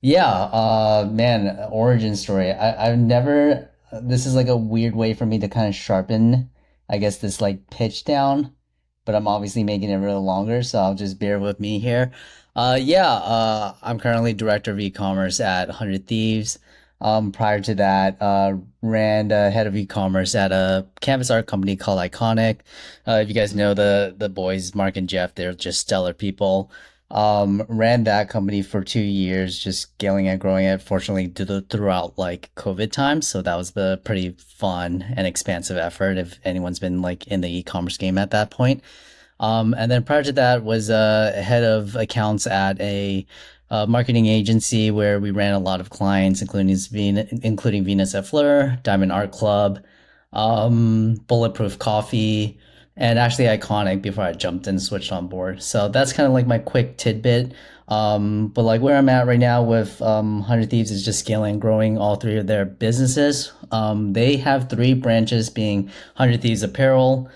Yeah, man, origin story. I've never, this is like a weird way for me to kind of sharpen, I guess, this like pitch down, but I'm obviously making it real longer, so I'll just bear with me here. I'm currently director of e-commerce at 100 Thieves. Prior to that, ran head of e-commerce at a canvas art company called Iconic. If you guys know the boys, Mark and Jeff, they're just stellar people. Ran that company for 2 years, just scaling and growing it. Fortunately, throughout like COVID times, so that was the pretty fun and expansive effort. If anyone's been like in the e-commerce game at that point, and then prior to that was head of accounts at a marketing agency where we ran a lot of clients, including Venus et Fleur, Diamond Art Club, Bulletproof Coffee, and actually Iconic before I jumped and switched on board. So that's kind of like my quick tidbit. But like where I'm at right now with 100 Thieves is just scaling and growing all three of their businesses. They have three branches being 100 Thieves Apparel,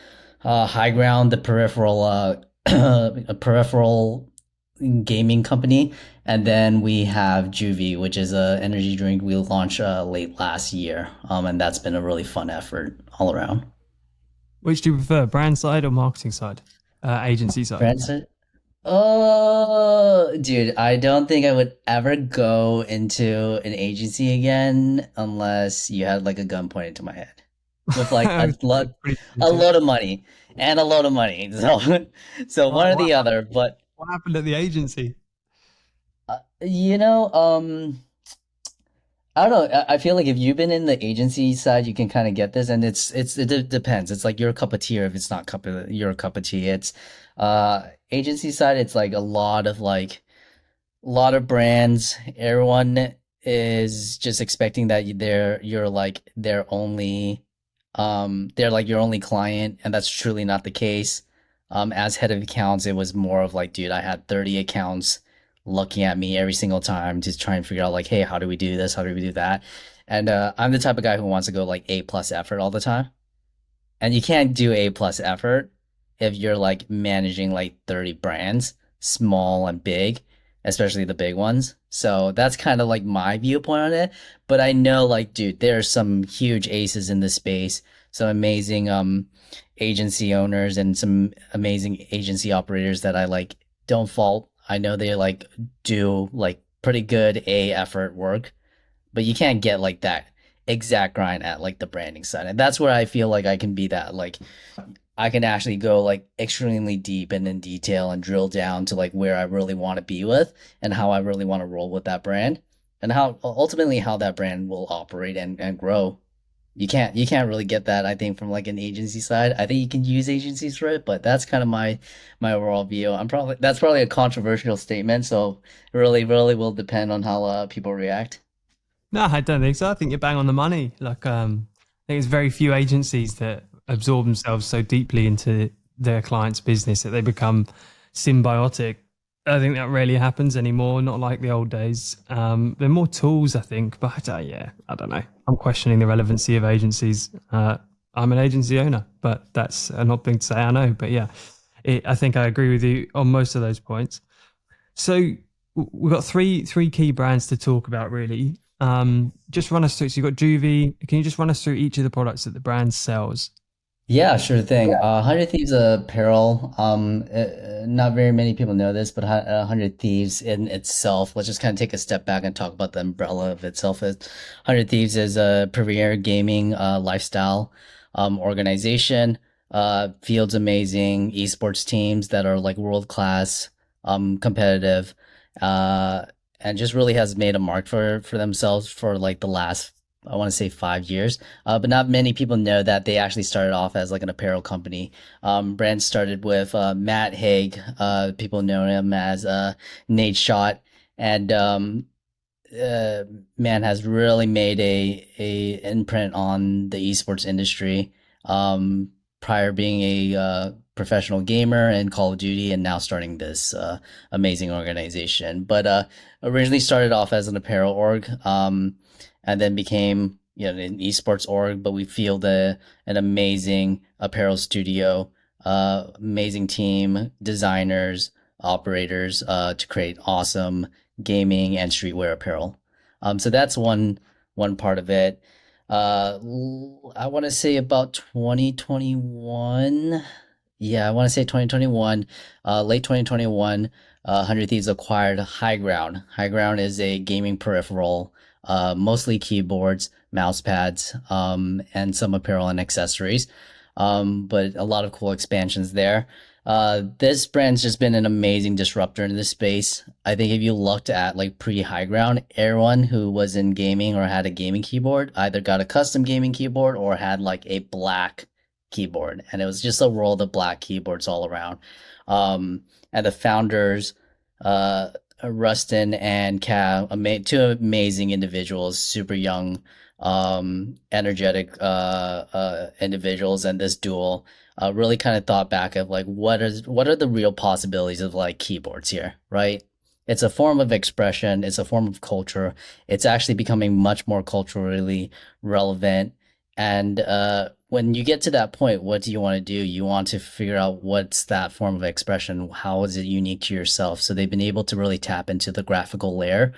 High Ground, the a peripheral gaming company, and then we have Juvie, which is a energy drink we launched late last year, and that's been a really fun effort all around. Which do you prefer, brand side or marketing side? Agency side? Branson? Oh, dude, I don't think I would ever go into an agency again unless you had like a gun pointed to my head with like Pretty a legit. lot of money and a lot of money. So, so Right, one or the other. But what happened at the agency? you know, I don't know. I feel like if you've been in the agency side, you can kind of get this, and depends. It's like your cup of tea, or if it's not your cup of tea. It's agency side. It's like a lot of brands. Everyone is just expecting that you're like their only they're like your only client, and that's truly not the case. As head of accounts, it was more of like, dude, I had 30 accounts looking at me every single time to try and figure out like, hey, how do we do this? How do we do that? And I'm the type of guy who wants to go like A plus effort all the time. And you can't do A plus effort if you're like managing like 30 brands, small and big, especially the big ones. So that's kind of like my viewpoint on it. But I know like, dude, there are some huge aces in this space, some amazing agency owners and some amazing agency operators that I like don't fault. I know they like do like pretty good A effort work, but you can't get like that exact grind at like the branding side. And that's where I feel like I can be that like I can actually go like extremely deep and in detail and drill down to like where I really want to be with and how I really want to roll with that brand and how ultimately how that brand will operate and grow. You can't really get that I think from like an agency side. I think you can use agencies for it, but that's kind of my overall view. I'm probably that's probably a controversial statement, so it really will depend on how people react. No, I don't think so. I think you're bang on the money. I think it's very few agencies that absorb themselves so deeply into their client's business that they become symbiotic. I think that rarely happens anymore. Not like the old days. There are more tools, I think, but yeah, I don't know. I'm questioning the relevancy of agencies. I'm an agency owner, but that's an odd thing to say. I know, but yeah, I think I agree with you on most of those points. So we've got three key brands to talk about, really. Just run us through. So you've got Juvie. Can you just run us through each of the products that the brand sells? Yeah, sure thing. 100 Thieves apparel. Not very many people know this, but 100 Thieves in itself, let's just kind of take a step back and talk about the umbrella of itself. 100 Thieves is a premier gaming lifestyle organization. Fields amazing esports teams that are like world class, competitive, uh, and just really has made a mark for themselves for like the last I want to say 5 years. But not many people know that they actually started off as like an apparel company. Brand started with Matt Haig. People know him as Nate Shot, and uh, man has really made a imprint on the esports industry. Prior being a professional gamer in Call of Duty, and now starting this amazing organization. But originally started off as an apparel org. And then became an esports org. But we feel an amazing apparel studio, amazing team, designers, operators to create awesome gaming, and streetwear apparel. So that's one part of it. I want to say about 2021. Yeah, I want to say 2021, late 2021, 100 Thieves acquired High Ground. High Ground is a gaming peripheral, mostly keyboards, mouse pads, and some apparel and accessories. But a lot of cool expansions there. This brand's just been an amazing disruptor in this space. I think if you looked at like pre-High Ground, everyone who was in gaming or had a gaming keyboard either got a custom gaming keyboard or had like a black keyboard, and it was just a world of black keyboards all around. And the founders, uh, Rustin and Cal, two amazing individuals, super young, energetic individuals, and this duel really kind of thought back of like what are the real possibilities of like keyboards here, right? It's a form of expression, it's a form of culture. It's actually becoming much more culturally relevant. And when you get to that point, what do you want to do? You want to figure out what's that form of expression, how is it unique to yourself? So they've been able to really tap into the graphical layer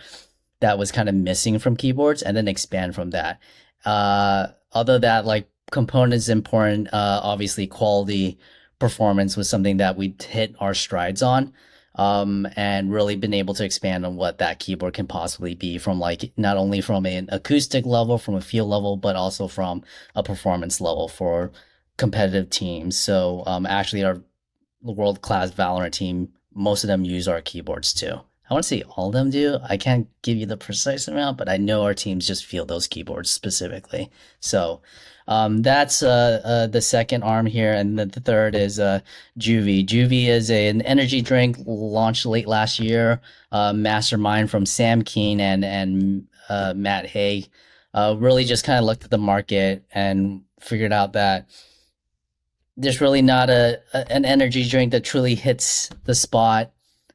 that was kind of missing from keyboards and then expand from that. Although that like component is important, obviously quality performance was something that we hit our strides on. And really been able to expand on what that keyboard can possibly be from like not only from an acoustic level, from a feel level, but also from a performance level for competitive teams. So actually our world class Valorant team, most of them use our keyboards too. I want to say all of them do. I can't give you the precise amount, but I know our teams just feel those keyboards specifically. So that's the second arm here, and the third is Juvie. Juvie is an energy drink launched late last year. Mastermind from Sam Keen and Matt Haig really just kind of looked at the market and figured out that there's really not an energy drink that truly hits the spot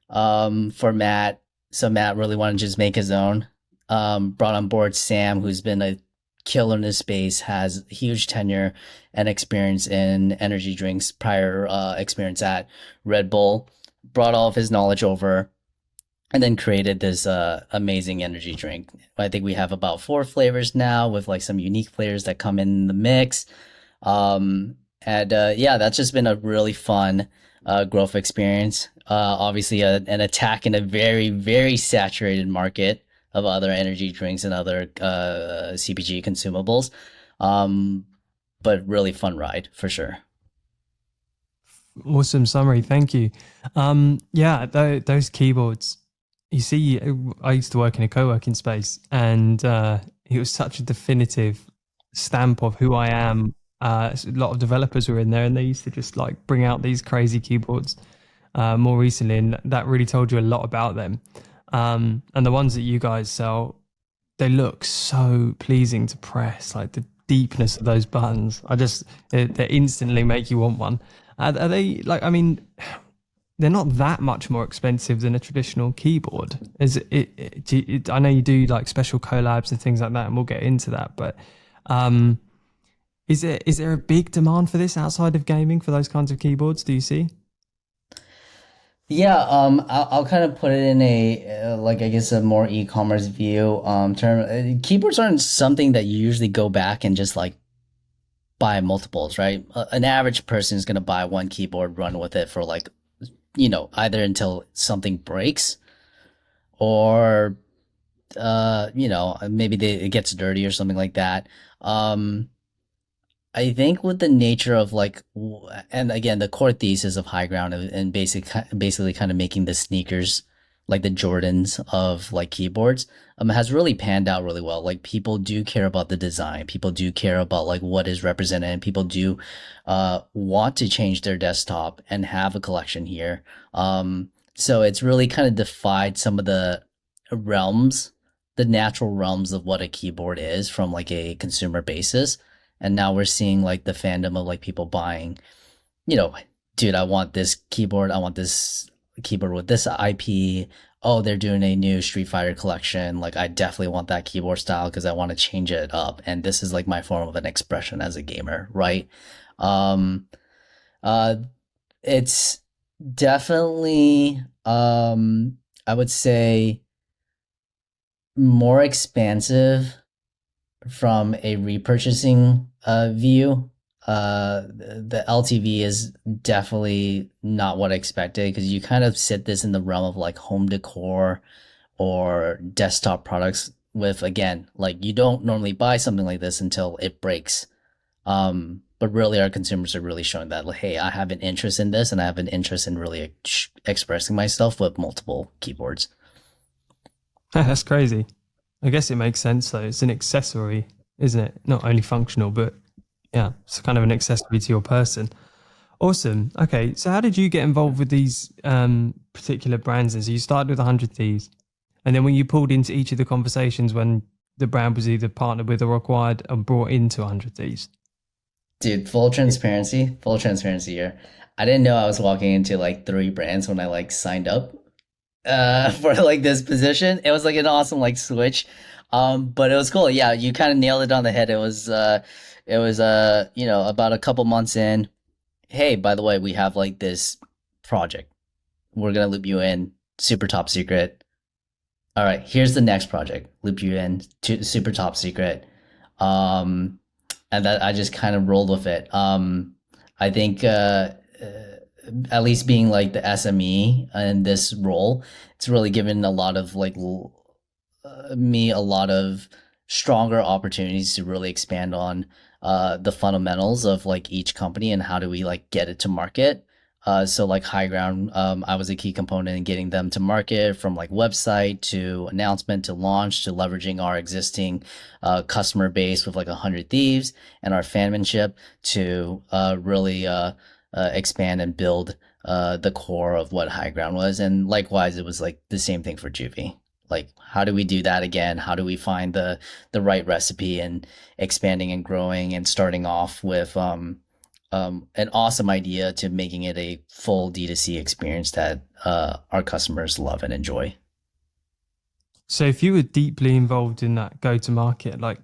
for Matt. So Matt really wanted to just make his own. Brought on board Sam, who's been a killer in this space, has huge tenure and experience in energy drinks, prior experience at Red Bull. Brought all of his knowledge over and then created this amazing energy drink. I think we have about four flavors now with like some unique flavors that come in the mix. And yeah, that's just been a really fun growth experience. Obviously, an attack in a very, very saturated market of other energy drinks and other CPG consumables. Um, but really fun ride for sure. Awesome summary. Thank you. Yeah, those keyboards. You see, I used to work in a co-working space, and it was such a definitive stamp of who I am. A lot of developers were in there, and they used to just like bring out these crazy keyboards more recently, and that really told you a lot about them. And the ones that you guys sell, they look so pleasing to press, like the deepness of those buttons. They instantly make you want one. Are they like, I mean, they're not that much more expensive than a traditional keyboard. I know you do like special collabs and things like that, and we'll get into that, but um, is there a big demand for this outside of gaming for those kinds of keyboards? Do you see? Yeah, I'll kind of put it in a like I guess a more e-commerce view. Term keyboards aren't something that you usually go back and just like buy multiples, right? An average person is gonna buy one keyboard, run with it for like either until something breaks or maybe it gets dirty or something like that. Um, I think with the nature of like, and again, the core thesis of High Ground and basically kind of making the sneakers like the Jordans of like keyboards, has really panned out really well. Like people do care about the design, people do care about like what is represented, and people do want to change their desktop and have a collection here. So it's really kind of defied some of the realms, the natural realms of what a keyboard is from like a consumer basis, and now we're seeing like the fandom of like people buying, you know, dude, I want this keyboard, I want this keyboard with this IP. Oh, they're doing a new Street Fighter collection. Like I definitely want that keyboard style because I want to change it up. And this is like my form of an expression as a gamer, right? Um uh it's definitely I would say more expansive from a repurchasing view. The LTV is definitely not what I expected because you kind of sit this in the realm of like home decor or desktop products with, again, like you don't normally buy something like this until it breaks. But really, our consumers are really showing that, like, hey, I have an interest in this, and I have an interest in really expressing myself with multiple keyboards. That's crazy. I guess it makes sense though. It's an accessory, isn't it? Not only functional, but yeah, it's kind of an accessory to your person. Awesome. Okay, so how did you get involved with these particular brands? And so you started with 100 Thieves, and then when you pulled into each of the conversations when the brand was either partnered with or acquired and brought into 100 Thieves. Dude, full transparency here. I didn't know I was walking into like three brands when I like signed up for like this position. It was like an awesome like switch. But it was cool. Yeah, you kind of nailed it on the head. It was you know, about a couple months in. Hey, by the way, we have like this project. We're gonna loop you in, super top secret. All right, here's the next project. Loop you in to super top secret. Um, and that I just kind of rolled with it. I think at least being like the SME in this role, it's really given a lot of like me a lot of stronger opportunities to really expand on the fundamentals of like each company and how do we like get it to market. So like High Ground, I was a key component in getting them to market from like website to announcement to launch to leveraging our existing customer base with like 100 Thieves and our fanmanship to really expand and build the core of what High Ground was. And likewise, it was like the same thing for Juvie. Like, how do we do that again? How do we find the right recipe and expanding and growing and starting off with an awesome idea to making it a full D2C experience that our customers love and enjoy. So if you were deeply involved in that go to market, like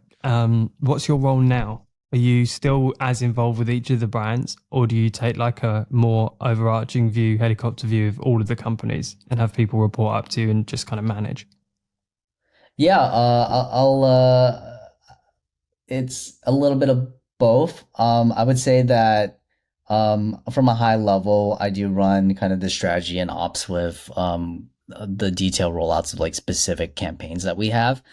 what's your role now? Are you still as involved with each of the brands, or do you take like a more overarching view, helicopter view of all of the companies and have people report up to you and just kind of manage? Yeah, it's a little bit of both. I would say that from a high level, I do run kind of the strategy and ops with the detailed rollouts of like specific campaigns that we have,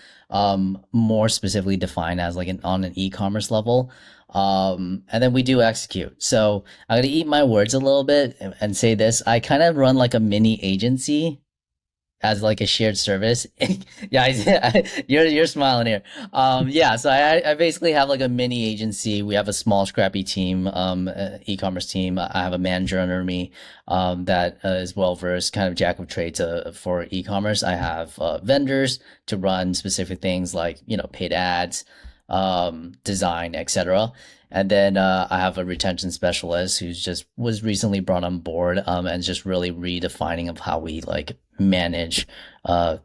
more specifically defined as like on an e-commerce level. And then we do execute. So I'm gonna eat my words a little bit and say this. I kind of run like a mini agency as like a shared service. Yeah, you're smiling here. Yeah, so I basically have like a mini agency. We have a small scrappy team, e-commerce team. I have a manager under me that is well versed, kind of jack of trades for e-commerce. I have vendors to run specific things like paid ads, design, etc. And then I have a retention specialist who's just was recently brought on board and just really redefining of how we like manage our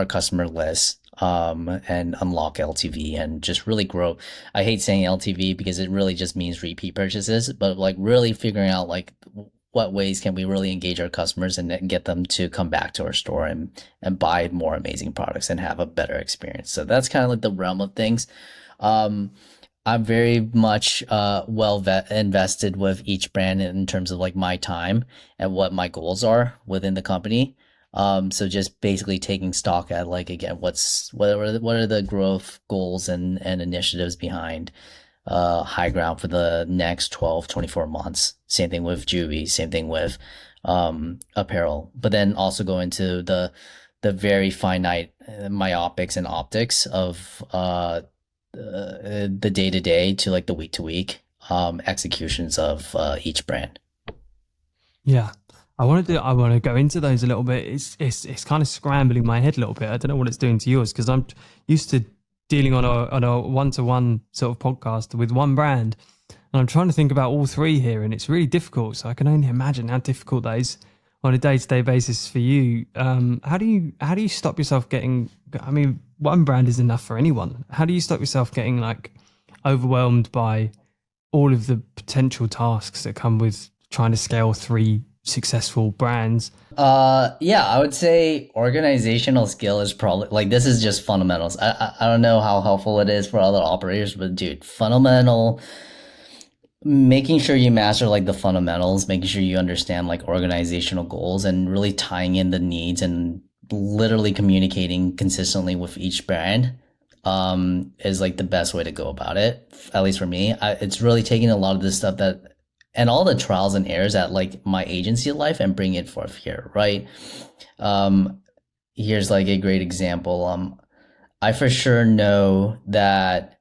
customer list and unlock LTV and just really grow. I hate saying LTV because it really just means repeat purchases, but like really figuring out like what ways can we really engage our customers and get them to come back to our store and buy more amazing products and have a better experience. So that's kind of like the realm of things. Um, I'm very much invested with each brand in terms of like my time and what my goals are within the company. So just basically taking stock at like again, what are the growth goals and initiatives behind High Ground for the next 12, 24 months. Same thing with Juvie, same thing with apparel. But then also go into the very finite myopics and optics of the day to day to like the week to week executions of each brand. Yeah. I want to go into those a little bit. It's kind of scrambling my head a little bit. I don't know what it's doing to yours because I'm used to dealing on a one-to-one sort of podcast with one brand. And I'm trying to think about all three here and it's really difficult. So I can only imagine how difficult that is on a day-to-day basis for you. How do you stop yourself getting, I mean, one brand is enough for anyone. How do you stop yourself getting like overwhelmed by all of the potential tasks that come with trying to scale three successful brands. Yeah, I would say organizational skill is probably like this is just fundamentals. I don't know how helpful it is for other operators, but dude, fundamental making sure you master like the fundamentals, making sure you understand like organizational goals and really tying in the needs and literally communicating consistently with each brand is like the best way to go about it, at least for me. It's really taking a lot of this stuff that and all the trials and errors at like my agency life and bring it forth here, right? Um, Here's like a great example. I for sure know that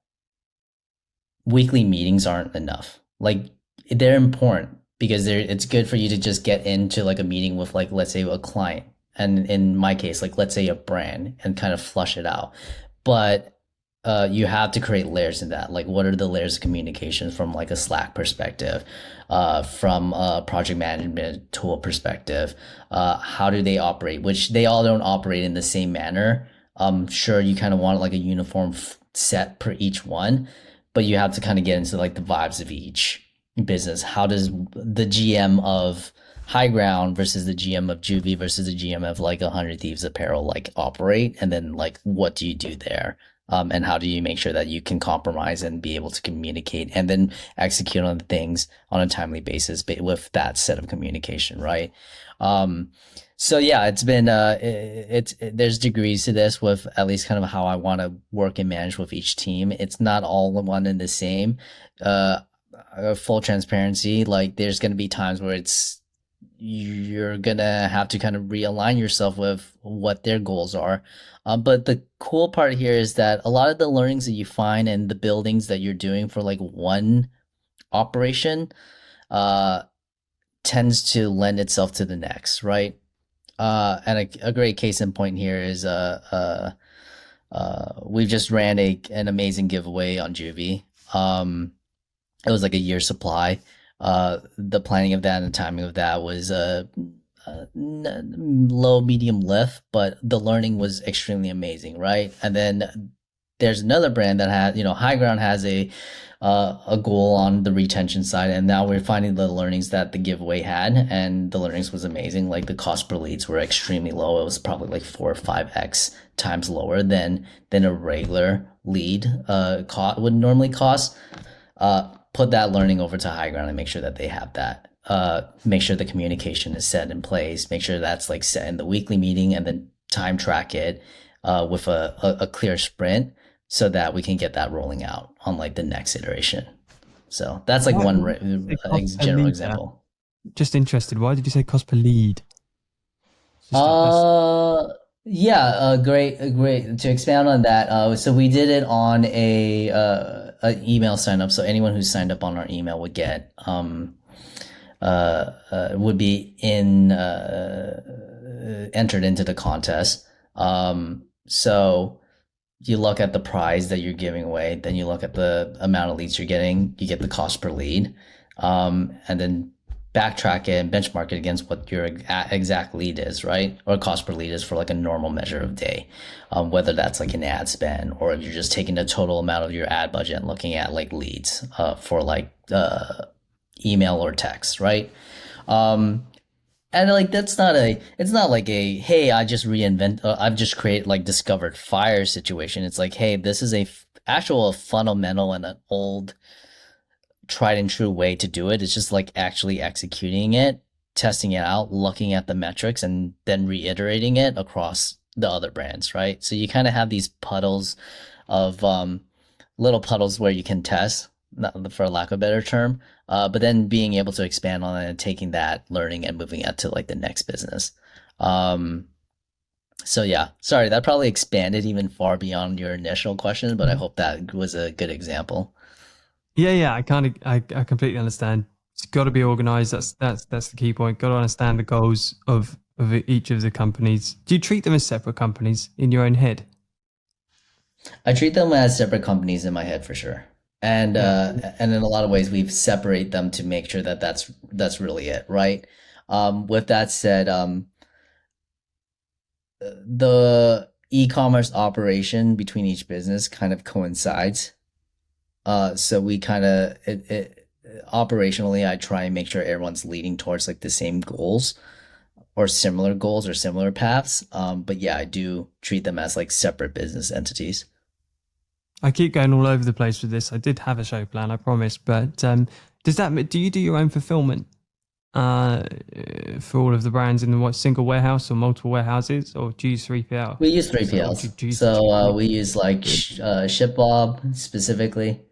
weekly meetings aren't enough. Like they're important because it's good for you to just get into like a meeting with like let's say a client and in my case like let's say a brand and kind of flush it out. But you have to create layers in that. Like what are the layers of communication from like a Slack perspective, from a project management tool perspective? How do they operate? Which they all don't operate in the same manner. Sure, you kind of want like a uniform set per each one, but you have to kind of get into like the vibes of each business. How does the GM of High Ground versus the GM of Juvie versus the GM of like 100 Thieves Apparel like operate? And then like what do you do there? And how do you make sure that you can compromise and be able to communicate and then execute on things on a timely basis with that set of communication, right? Um, so yeah, it's been there's degrees to this with at least kind of how I want to work and manage with each team. It's not all one and the same. Uh, Full transparency, like there's gonna be times where you're gonna have to kind of realign yourself with what their goals are. But the cool part here is that a lot of the learnings that you find and the buildings that you're doing for like one operation uh, tends to lend itself to the next, right? And a great case in point here is we've just ran an amazing giveaway on Juvie. It was like a year supply. The planning of that and the timing of that was low medium lift, but the learning was extremely amazing, right? And then there's another brand that has, High Ground has a goal on the retention side, and now we're finding the learnings that the giveaway had, and the learnings was amazing. Like the cost per leads were extremely low. It was probably like 4 or 5x times lower than a regular lead would normally cost. Put that learning over to High Ground and make sure that they have that. Make sure the communication is set in place. Make sure that's like set in the weekly meeting, and then time track it with a clear sprint so that we can get that rolling out on like the next iteration. So that's like Why one did you say cost per general lead there? example. Just interested. Why did you say cost per lead? Just that's Uh, yeah, great. To expand on that, so we did it on an email sign up. So anyone who signed up on our email would get would be in entered into the contest. So you look at the prize that you're giving away, then you look at the amount of leads you're getting, you get the cost per lead, and then backtrack it and benchmark it against what your exact lead is, right? Or cost per lead is for like a normal measure of day, whether that's like an ad spend or if you're just taking the total amount of your ad budget and looking at like leads for like email or text, right? Um, and like that's not a it's not like a hey I've just created like discovered fire situation. It's like hey, this is actual fundamental and an old tried and true way to do it. It's just like actually executing it, testing it out, looking at the metrics, and then reiterating it across the other brands, right? So you kind of have these puddles of little puddles where you can test, not for lack of a better term, but then being able to expand on it and taking that learning and moving it to like the next business. Um, so yeah, sorry, that probably expanded even far beyond your initial question, but I hope that was a good example. yeah, yeah. I completely understand. It's got to be organized. That's the key point. Got to understand the goals of each of the companies. Do you treat them as separate companies in your own head? I treat them as separate companies in my head for sure. Yeah. And in a lot of ways we've separate them to make sure that that's really it, right? With that said, the e-commerce operation between each business kind of coincides. So we kind of operationally, I try and make sure everyone's leading towards like the same goals or similar goals or similar paths. But yeah, I do treat them as like separate business entities. I keep going all over the place with this. I did have a show plan, I promise, but does that do you do your own fulfillment uh, for all of the brands in the what, single warehouse or multiple warehouses, or do you use 3PL? We use So, or do, 3PLs. do you use the So Juvie? we use like ShipBob specifically.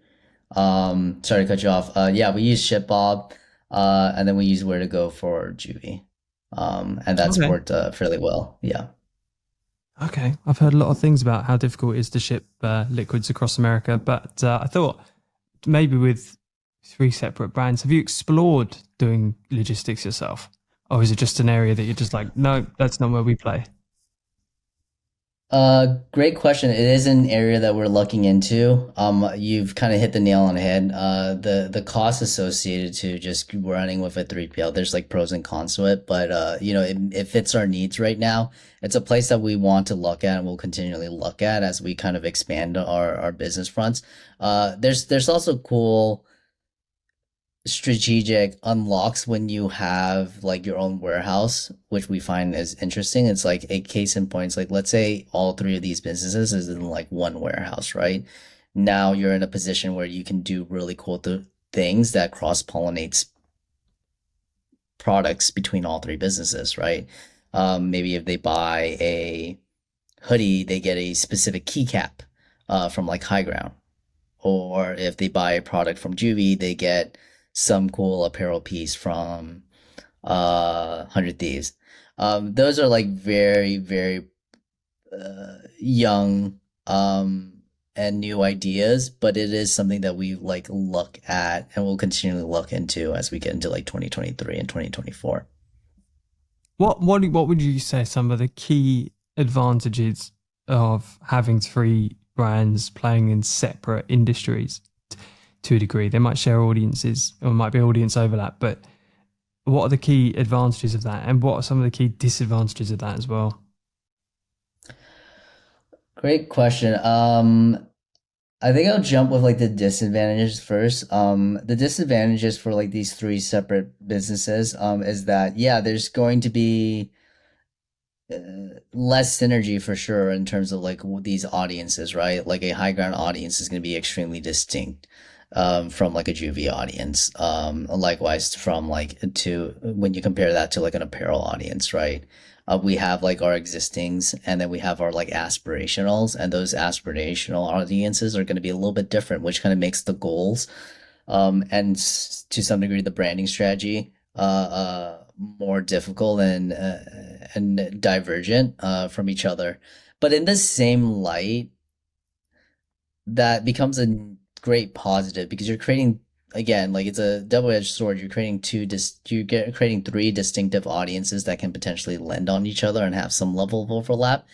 Sorry to cut you off. Yeah, we use ShipBob, and then we use Where to Go for Juvie. And that's Okay. worked fairly well. Yeah. Okay, I've heard a lot of things about how difficult it is to ship liquids across America, but I thought maybe with three separate brands, have you explored doing logistics yourself, or is it just an area that you're just like, no, that's not where we play? Great question. It is an area that we're looking into. You've kind of hit the nail on the head. The cost associated to just running with a 3PL, there's like pros and cons to it, but it fits our needs right now. It's a place that we want to look at and we'll continually look at as we kind of expand our business fronts. There's also cool strategic unlocks when you have like your own warehouse, which we find is interesting. It's like a case in point. It's like let's say all three of these businesses is in like one warehouse, right? Now you're in a position where you can do really cool things that cross pollinates products between all three businesses, right? Maybe if they buy a hoodie, they get a specific keycap from like Highground, or if they buy a product from Juvie, they get some cool apparel piece from 100 Thieves. Those are like very, very young and new ideas, but it is something that we like look at and we'll continually look into as we get into like 2023 and 2024. What would you say some of the key advantages of having three brands playing in separate industries to a degree? They might share audiences or might be audience overlap, but what are the key advantages of that, and what are some of the key disadvantages of that as well? Great question. I think I'll jump with like the disadvantages first. The disadvantages for like these three separate businesses, is that yeah, there's going to be less synergy for sure in terms of like these audiences, right? Like a high ground audience is going to be extremely distinct from like a Juvie audience. Likewise from like to when you compare that to like an apparel audience, right? We have like our existings and then we have our like aspirationals, and those aspirational audiences are going to be a little bit different, which kind of makes the goals and to some degree the branding strategy more difficult and divergent from each other. But in the same light, that becomes a great positive because you're creating again like it's a double-edged sword. You're creating creating three distinctive audiences that can potentially lend on each other and have some level of overlap.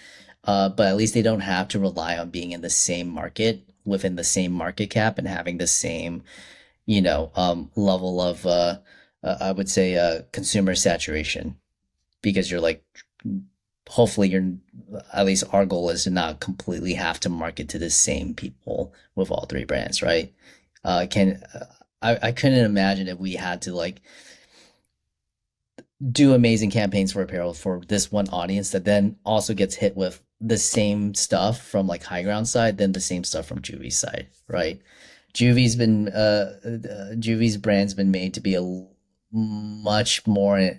But at least they don't have to rely on being in the same market within the same market cap and having the same level of I would say consumer saturation, because you're like hopefully you're at least our goal is to not completely have to market to the same people with all three brands, right? Can I couldn't imagine if we had to like do amazing campaigns for apparel for this one audience that then also gets hit with the same stuff from like high ground side, then the same stuff from Juvie's side, right? Juvie's brand's been made to be a much more,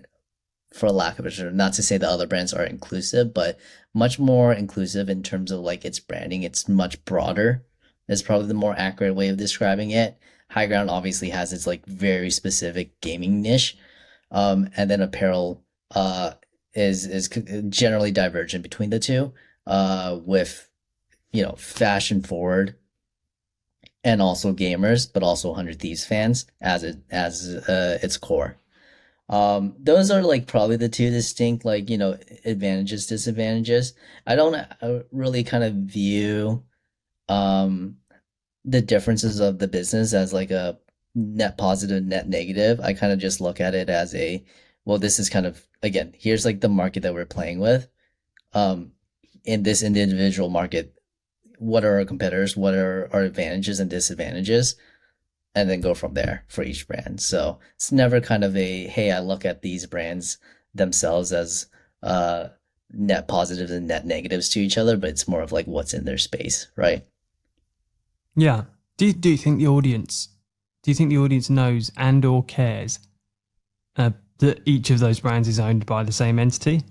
for lack of a term, not to say the other brands are inclusive, but much more inclusive in terms of like its branding. It's much broader. Is probably the more accurate way of describing it. High Ground obviously has its like very specific gaming niche, and then apparel is generally divergent between the two, with fashion forward and also gamers, but also 100 Thieves fans as its core. Those are like probably the two distinct like advantages, disadvantages. I don't really kind of view um the differences of the business as like a net positive, net negative. I kind of just look at it as a, well, this is kind of again, here's like the market that we're playing with. Um, in this individual market, what are our competitors? What are our advantages and disadvantages? and then go from there for each brand. So it's never kind of a, hey, I look at these brands themselves as uh, net positives and net negatives to each other, but it's more of like what's in their space, right? Yeah. Do you think the audience knows and or cares that each of those brands is owned by the same entity?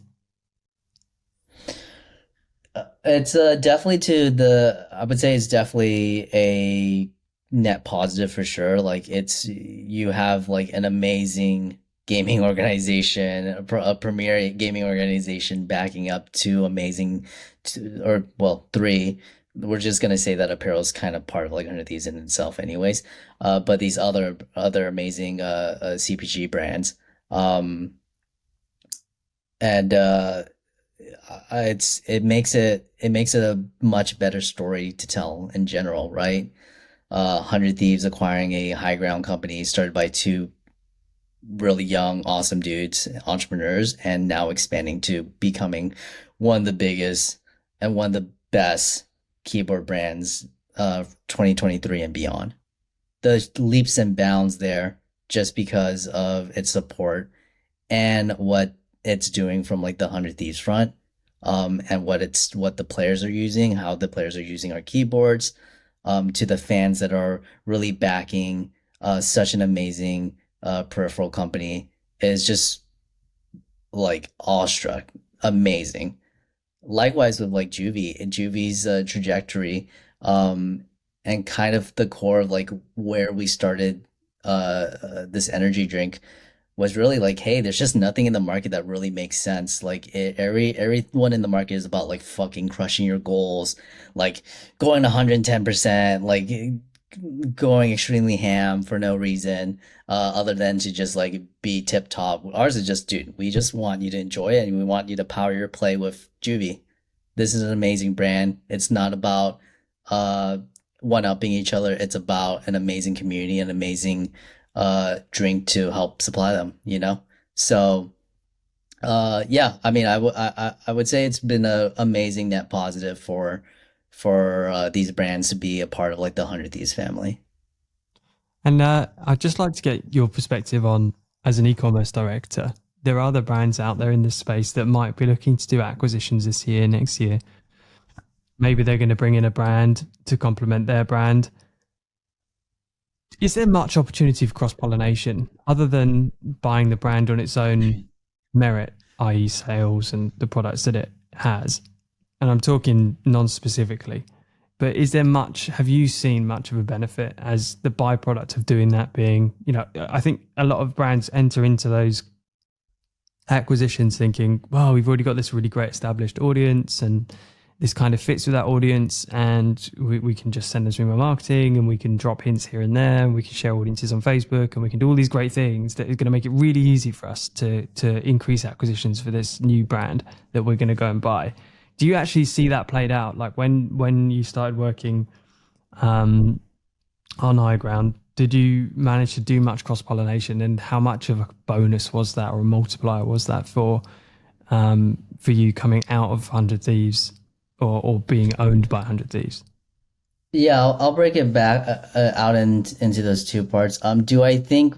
It's definitely I would say it's definitely a net positive for sure. Like you have like an amazing gaming organization, a premier gaming organization backing up two amazing, two, or well, three. We're just gonna say that apparel is kind of part of like under these in itself, anyways. But these other amazing CPG brands, um, and it makes it a much better story to tell in general, right? 100 Thieves acquiring a high ground company started by two really young, awesome dudes, entrepreneurs, and now expanding to becoming one of the biggest and one of the best keyboard brands of 2023 and beyond. The leaps and bounds there just because of its support and what it's doing from like the 100 Thieves front, and what the players are using, how the players are using our keyboards, to the fans that are really backing such an amazing peripheral company is just like awestruck, amazing. Likewise with like Juvee's trajectory, and kind of the core of like where we started this energy drink was really like, hey, there's just nothing in the market that really makes sense. Like everyone in the market is about like fucking crushing your goals, like going 110%, like going extremely ham for no reason, other than to just like be tip top. Ours is just, dude, we just want you to enjoy it and we want you to power your play with Juvie. This is an amazing brand. It's not about uh one upping each other. It's about an amazing community, an amazing drink to help supply them, you know? So yeah, I mean I would say it's been a amazing net positive for these brands to be a part of like the 100 Thieves family. And I'd just like to get your perspective on, as an e-commerce director, there are other brands out there in this space that might be looking to do acquisitions this year, next year. Maybe they're going to bring in a brand to complement their brand. Is there much opportunity for cross-pollination other than buying the brand on its own merit, i.e., sales and the products that it has? And I'm talking non-specifically, but is there much, have you seen much of a benefit as the byproduct of doing that being, I think a lot of brands enter into those acquisitions thinking, well, we've already got this really great established audience and this kind of fits with that audience, and we can just send them some email marketing and we can drop hints here and there and we can share audiences on Facebook and we can do all these great things that is going to make it really easy for us to increase acquisitions for this new brand that we're going to go and buy. Do you actually see that played out? Like when you started working on High Ground, did you manage to do much cross pollination, and how much of a bonus was that or a multiplier was that for you coming out of 100 Thieves or being owned by 100 Thieves? Yeah, I'll break it back out into those two parts. Do I think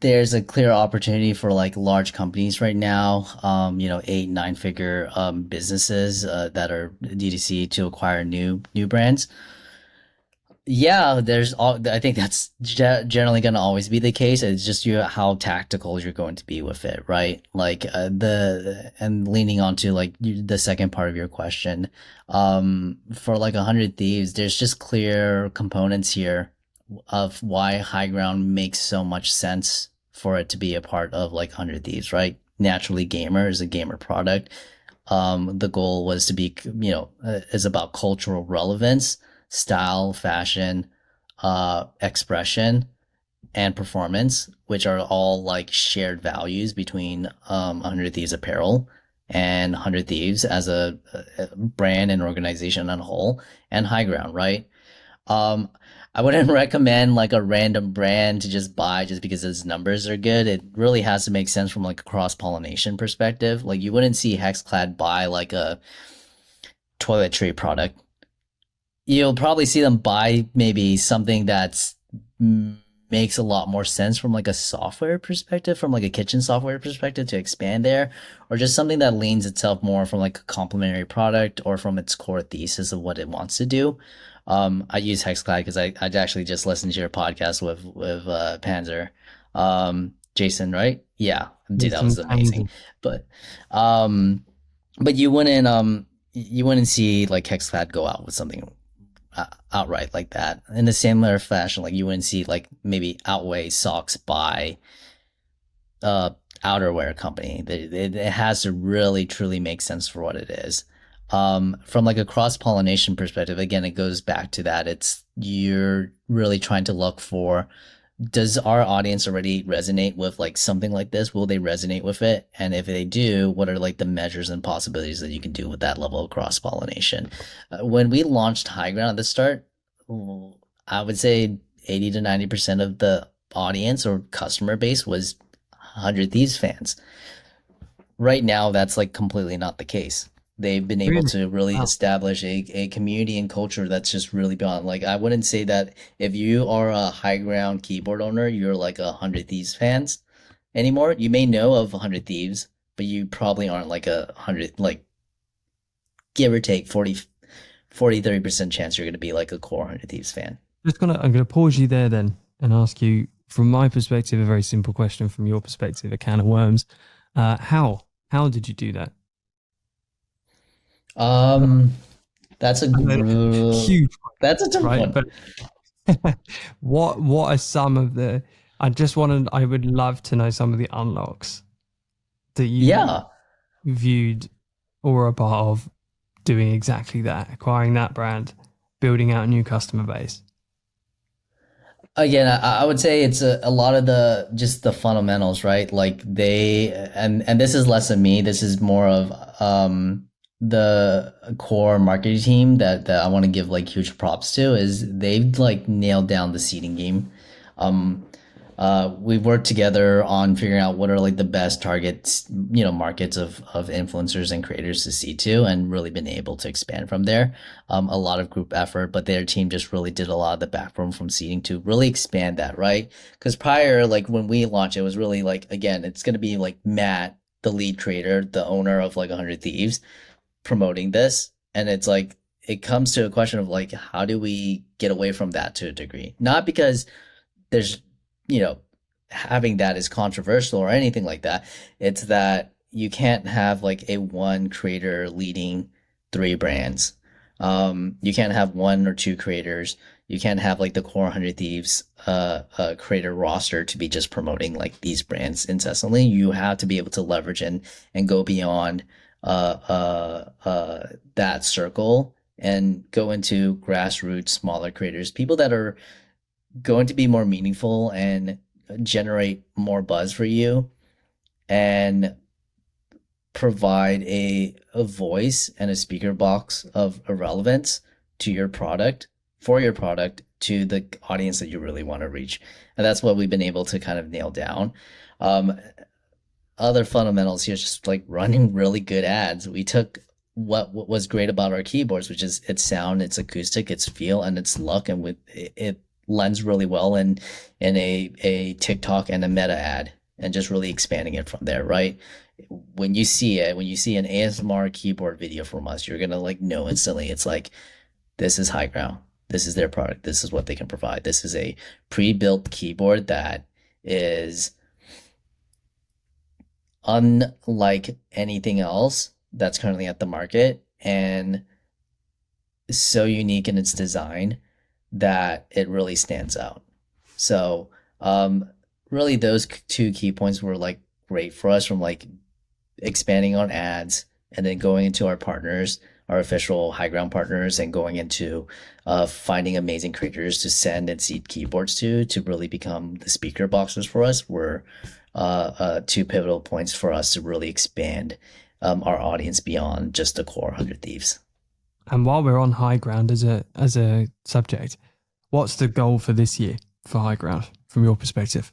there's a clear opportunity for like large companies right now, eight, nine figure businesses that are DTC to acquire new brands? Yeah, I think that's generally going to always be the case. It's just how tactical you're going to be with it, right? Like and leaning onto like the second part of your question, for like 100 Thieves, there's just clear components here of why High Ground makes so much sense for it to be a part of like 100 Thieves, right? Naturally, Gamer is a gamer product. The goal was to be, is about cultural relevance, style, fashion, expression, and performance, which are all like shared values between 100 Thieves Apparel and 100 Thieves as a brand and organization on a whole, and High Ground, right? Um, I wouldn't recommend like a random brand to just buy just because its numbers are good. It really has to make sense from like a cross-pollination perspective. Like you wouldn't see Hexclad buy like a toiletry product, you'll probably see them buy maybe something that's makes a lot more sense from like a software perspective, from like a kitchen software perspective to expand there, or just something that leans itself more from like a complementary product or from its core thesis of what it wants to do. I use Hexclad because I actually just listened to your podcast with Panzer, Jason, right? Yeah, dude, that was Some amazing. Townsend. But um, but you wouldn't see like Hexclad go out with something outright like that. In a similar fashion, like you wouldn't see like maybe Outweigh socks by uh outerwear company. It has to really truly make sense for what it is. From like a cross pollination perspective, again, it goes back to that. It's you're really trying to look for, does our audience already resonate with like something like this? Will they resonate with it? And if they do, what are like the measures and possibilities that you can do with that level of cross pollination? When we launched High Ground at the start, I would say 80 to 90% of the audience or customer base was 100 Thieves fans. Right now, that's like completely not the case. They've been able Really? to really Wow. establish a community and culture that's just really beyond. Like, I wouldn't say that if you are a high ground keyboard owner, you're like 100 Thieves fans anymore. You may know of 100 Thieves, but you probably aren't like 100, like, give or take 30% chance you're going to be like a core 100 Thieves fan. I'm gonna pause you there then and ask you, from my perspective, a very simple question. From your perspective, a can of worms. How did you do that? Um, that's a I know, huge, that's a tough right? one. But what are some of the? I would love to know some of the unlocks that you Yeah. viewed or were a part of doing exactly that, acquiring that brand, building out a new customer base. Again, I would say it's a lot of the just the fundamentals, right? Like they and this is less of me. This is more of the core marketing team that I want to give like huge props to is they've like nailed down the seeding game. Um, we worked together on figuring out what are like the best targets, markets of influencers and creators to see to, and really been able to expand from there. A lot of group effort, but their team just really did a lot of the backbone from seeding to really expand that, right? Because prior, like when we launched, it was really like, again, it's going to be like Matt, the lead creator, the owner of like 100 Thieves, promoting this. And it's like, it comes to a question of like, how do we get away from that to a degree? Not because there's, you know, having that is controversial or anything like that. It's that you can't have like a one creator leading three brands. You can't have one or two creators. You can't have like the core 100 Thieves creator roster to be just promoting like these brands incessantly. You have to be able to leverage and go beyond that circle and go into grassroots smaller creators, people that are going to be more meaningful and generate more buzz for you and provide a voice and a speaker box of irrelevance to your product, for your product, to the audience that you really want to reach. And that's what we've been able to kind of nail down. Um, Other fundamentals here is just like running really good ads. We took what was great about our keyboards, which is its sound, its acoustic, its feel, and its look, and with it lends really well in a TikTok and a Meta ad, and just really expanding it from there, right? When you see an ASMR keyboard video from us, you're gonna like know instantly. It's like this is High Ground. This is their product. This is what they can provide. This is a pre-built keyboard that is unlike anything else that's currently at the market and so unique in its design that it really stands out. So, really, those two key points were like great for us from like expanding on ads and then going into our partners, our official high ground partners, and going into finding amazing creators to send and seed keyboards to really become the speaker boxes for us were two pivotal points for us to really expand our audience beyond just the core 100 Thieves. And while we're on high ground as a subject, what's the goal for this year for high ground from your perspective?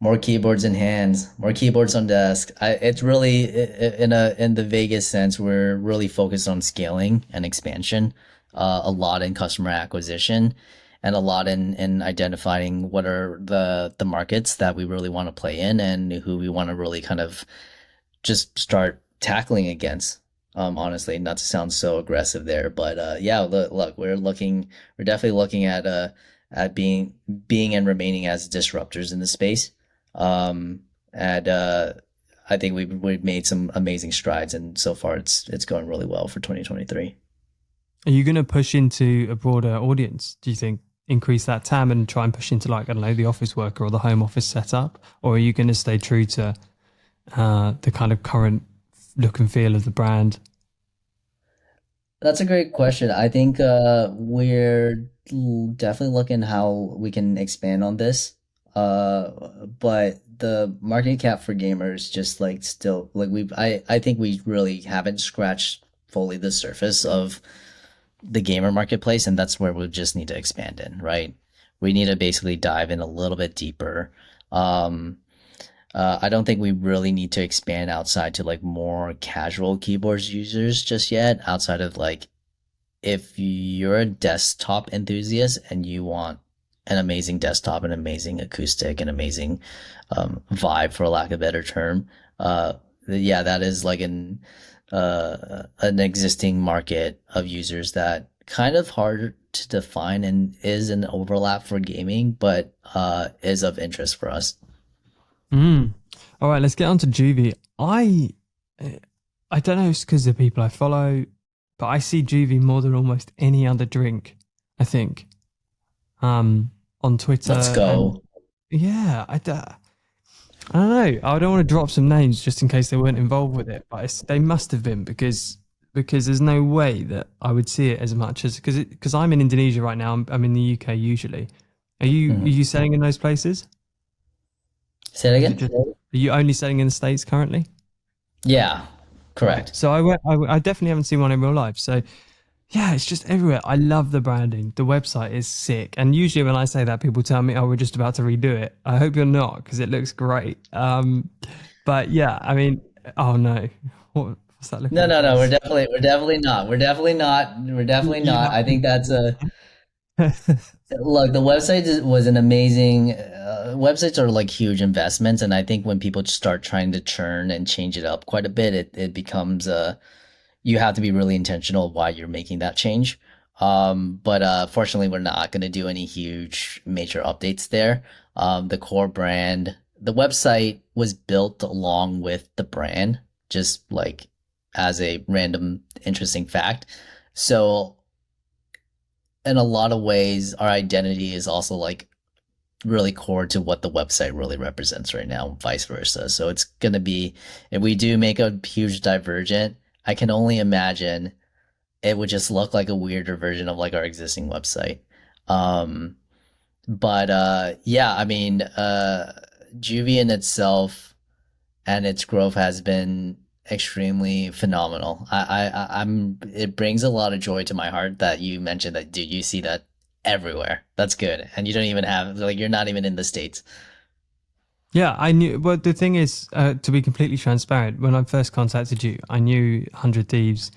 More keyboards in hands, more keyboards on desk. It's really in the Vegas sense, we're really focused on scaling and expansion. a lot in customer acquisition and a lot in identifying what are the markets that we really want to play in and who we want to really kind of just start tackling against. Honestly, not to sound so aggressive there, but yeah, look, we're definitely looking at being and remaining as disruptors in the space. And I think we've made some amazing strides, and so far it's going really well for 2023. Are you going to push into a broader audience? Do you think increase that TAM and try and push into like I don't know the office worker or the home office setup, or are you going to stay true to the kind of current look and feel of the brand? That's a great question. I think we're definitely looking how we can expand on this. But the market cap for gamers just like still like I think we really haven't scratched fully the surface of the gamer marketplace, and that's where we just need to expand in, right? We need to basically dive in a little bit deeper. Um, I don't think we really need to expand outside to like more casual keyboards users just yet, outside of like if you're a desktop enthusiast and you want an amazing desktop, an amazing acoustic, an amazing vibe, for lack of a better term, yeah, that is like an existing market of users that kind of hard to define and is an overlap for gaming, but is of interest for us. Mm. All right, let's get on to Juvie. I don't know if it's because of the people I follow, but I see Juvie more than almost any other drink, I think, on Let's Twitter. And go. yeah, I don't know. I don't want to drop some names just in case they weren't involved with it, but they must have been because there's no way that I would see it as much as because I'm in Indonesia right now. I'm in the UK usually. Are Mhm. you selling in those places? Say it Is it again? just are you only selling in the States currently? Yeah, Right. correct. So I definitely haven't seen one in real life. So yeah, it's just everywhere. I love the branding. The website is sick. And usually when I say that, people tell me, "Oh, we're just about to redo it." I hope you're not because it looks great. But yeah, I mean, oh no, what's that look on No, your no, no. face? We're definitely not. We're definitely not. We're definitely You not. are. I think that's a look. The was an amazing. Websites are like huge investments, and I think when people start trying to churn and change it up quite a bit, it becomes you have to be really intentional why you're making that change. But fortunately, we're not going to do any huge major updates there. The core brand, the website was built along with the brand, just like as a random interesting fact. So, in a lot of ways, our identity is also like really core to what the website really represents right now, vice versa. So, it's going to be, if we do make a huge divergent, I can only imagine it would just look like a weirder version of like our existing website. Um, but yeah, I mean, Juvie in itself and its growth has been extremely phenomenal. I'm it brings a lot of joy to my heart that you mentioned that, dude, you see that everywhere. That's good. And you don't even have like you're not even in the States. Yeah, I knew. Well, the thing is, to be completely transparent, when I first contacted you, I knew 100 Thieves,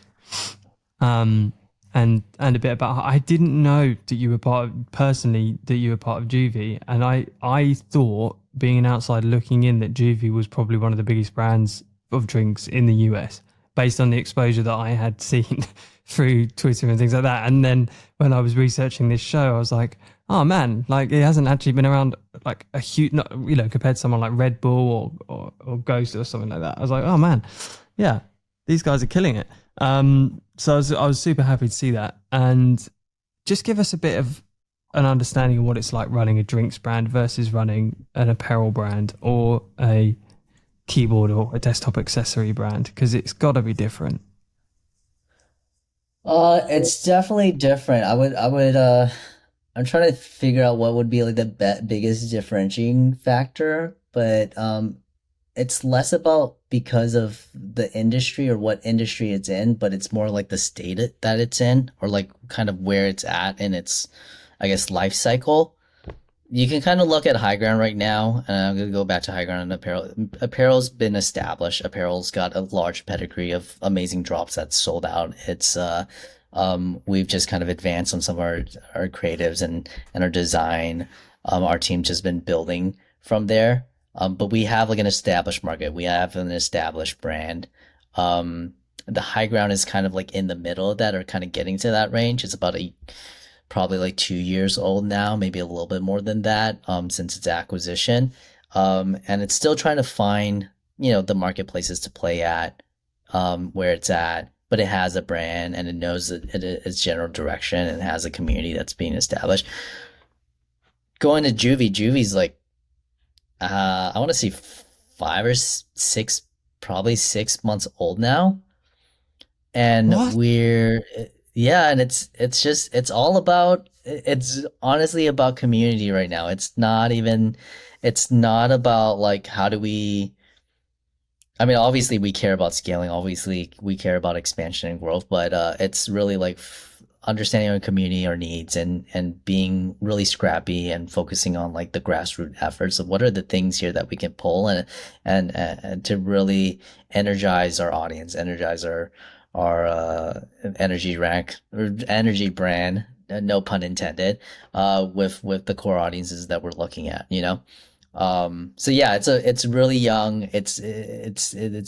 um, and a bit about. I didn't know that you were part of personally that you were part of Juvie, and I thought being an outsider looking in that Juvie was probably one of the biggest brands of drinks in the US, based on the exposure that I had seen through Twitter and things like that. And then when I was researching this show, I was like, oh man, like it hasn't actually been around like a huge, not, you know, compared to someone like Red Bull or Ghost or something like that. I was like, oh man, yeah, these guys are killing it. So I was super happy to see that. And just give us a bit of an understanding of what it's like running a drinks brand versus running an apparel brand or a keyboard or a desktop accessory brand, because it's got to be different. It's definitely different. I'm trying to figure out what would be like the biggest differentiating factor, but it's less about because of the industry or what industry it's in, but it's more like the that it's in or like kind of where it's at in its, I guess, life cycle. you can kind of look at high ground right now, and I'm gonna go back to high ground and apparel. Apparel's been established. Apparel's got a large pedigree of amazing drops that's sold out. We've just kind of advanced on some of our creatives and our design. Our team just been building from there. But we have like an established market. We have an established brand. The high ground is kind of like in the middle of that, or kind of getting to that range. It's about a probably like 2 years old now, maybe a little bit more than that, since its acquisition. And it's still trying to find, the marketplaces to play at, where it's at, but it has a brand and it knows that its general direction and it has a community that's being established. Going to Juvie's like, I want to see 5 or 6, probably 6 months old now, and What? yeah, and it's all about, it's honestly about community right now. It's not about like how do we, I mean, obviously we care about scaling, obviously we care about expansion and growth, but it's really like understanding our community, our needs, and being really scrappy and focusing on like the grassroots efforts of what are the things here that we can pull, and to really energize our audience, energize our energy rank or energy brand, no pun intended, with the core audiences that we're looking at, so yeah, it's really young. It's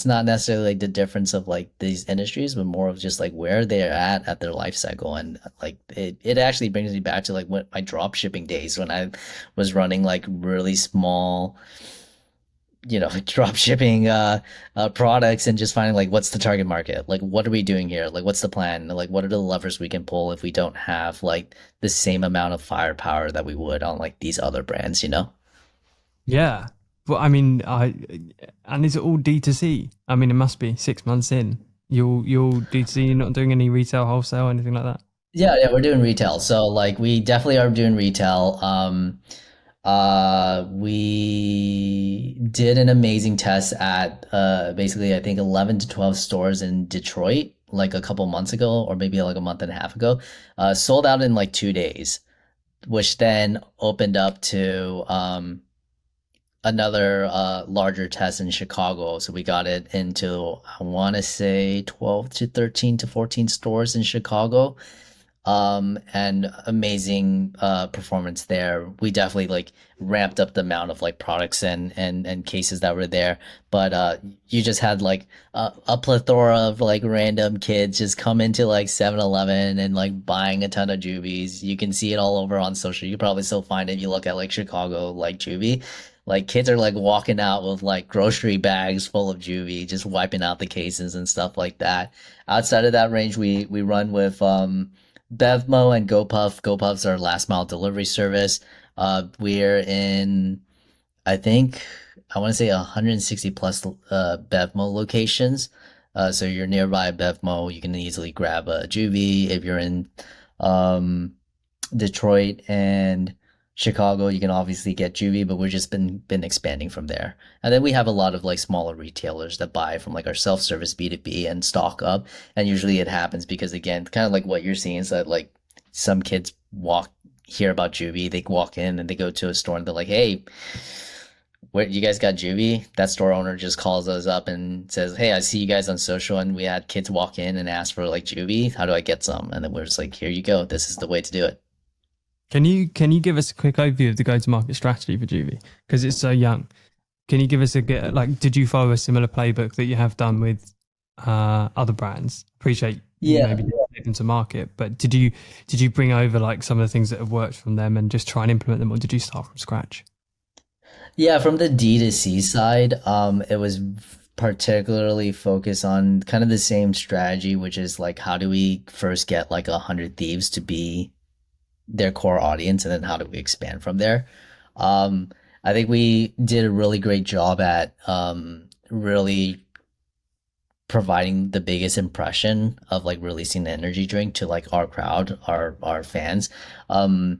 not necessarily like the difference of like these industries, but more of just like where they're at their life cycle. And like it actually brings me back to like what my drop shipping days when I was running like really small, drop shipping products, and just finding like what's the target market? Like what are we doing here? Like what's the plan? Like what are the levers we can pull if we don't have like the same amount of firepower that we would on like these other brands? Yeah. Well, I mean, and is it all D2C? I mean, it must be 6 months in. You'll D2C, you're not doing any retail, wholesale, anything like that? Yeah, yeah, we're doing retail. So like we definitely are doing retail. We did an amazing test at basically I think 11 to 12 stores in Detroit like a couple months ago, or maybe like a month and a half ago. Sold out in like 2 days, which then opened up to another larger test in Chicago. So we got it into, I want to say, 12 to 13 to 14 stores in Chicago. And amazing performance there. We definitely like ramped up the amount of like products and cases that were there. But you just had like a plethora of like random kids just come into like 7-Eleven and like buying a ton of Juvies. You can see it all over on social. You probably still find it if you look at like Chicago like Juvie. Like kids are like walking out with like grocery bags full of Juvie, just wiping out the cases and stuff like that. Outside of that range, we run with Bevmo and GoPuff. GoPuff's our last mile delivery service. We're in, I think, I want to say 160 plus Bevmo locations. So you're nearby a Bevmo, you can easily grab a Juvie. If you're in um, Detroit and Chicago, you can obviously get Juvie, but we've just been expanding from there. And then we have a lot of like smaller retailers that buy from like our self-service B2B and stock up. And usually it happens because again, kind of like what you're seeing is that like some kids hear about Juvie, they walk in and they go to a store and they're like, "Hey, where you guys got Juvie?" That store owner just calls us up and says, "Hey, I see you guys on social and we had kids walk in and ask for like Juvie. How do I get some?" And then we're just like, "Here you go. This is the way to do it." Can you give us a quick overview of the go-to-market strategy for Juvie? Because it's so young. Can you give us a bit like did you follow a similar playbook that you have done with other brands? Appreciate you Yeah. maybe didn't take them to market, but did you bring over like some of the things that have worked from them and just try and implement them, or did you start from scratch? Yeah, from the D2C side, it was particularly focused on kind of the same strategy, which is like how do we first get like 100 thieves to be their core audience, and then how do we expand from there? Um, I think we did a really great job at really providing the biggest impression of like releasing the energy drink to like our crowd, our fans. Um,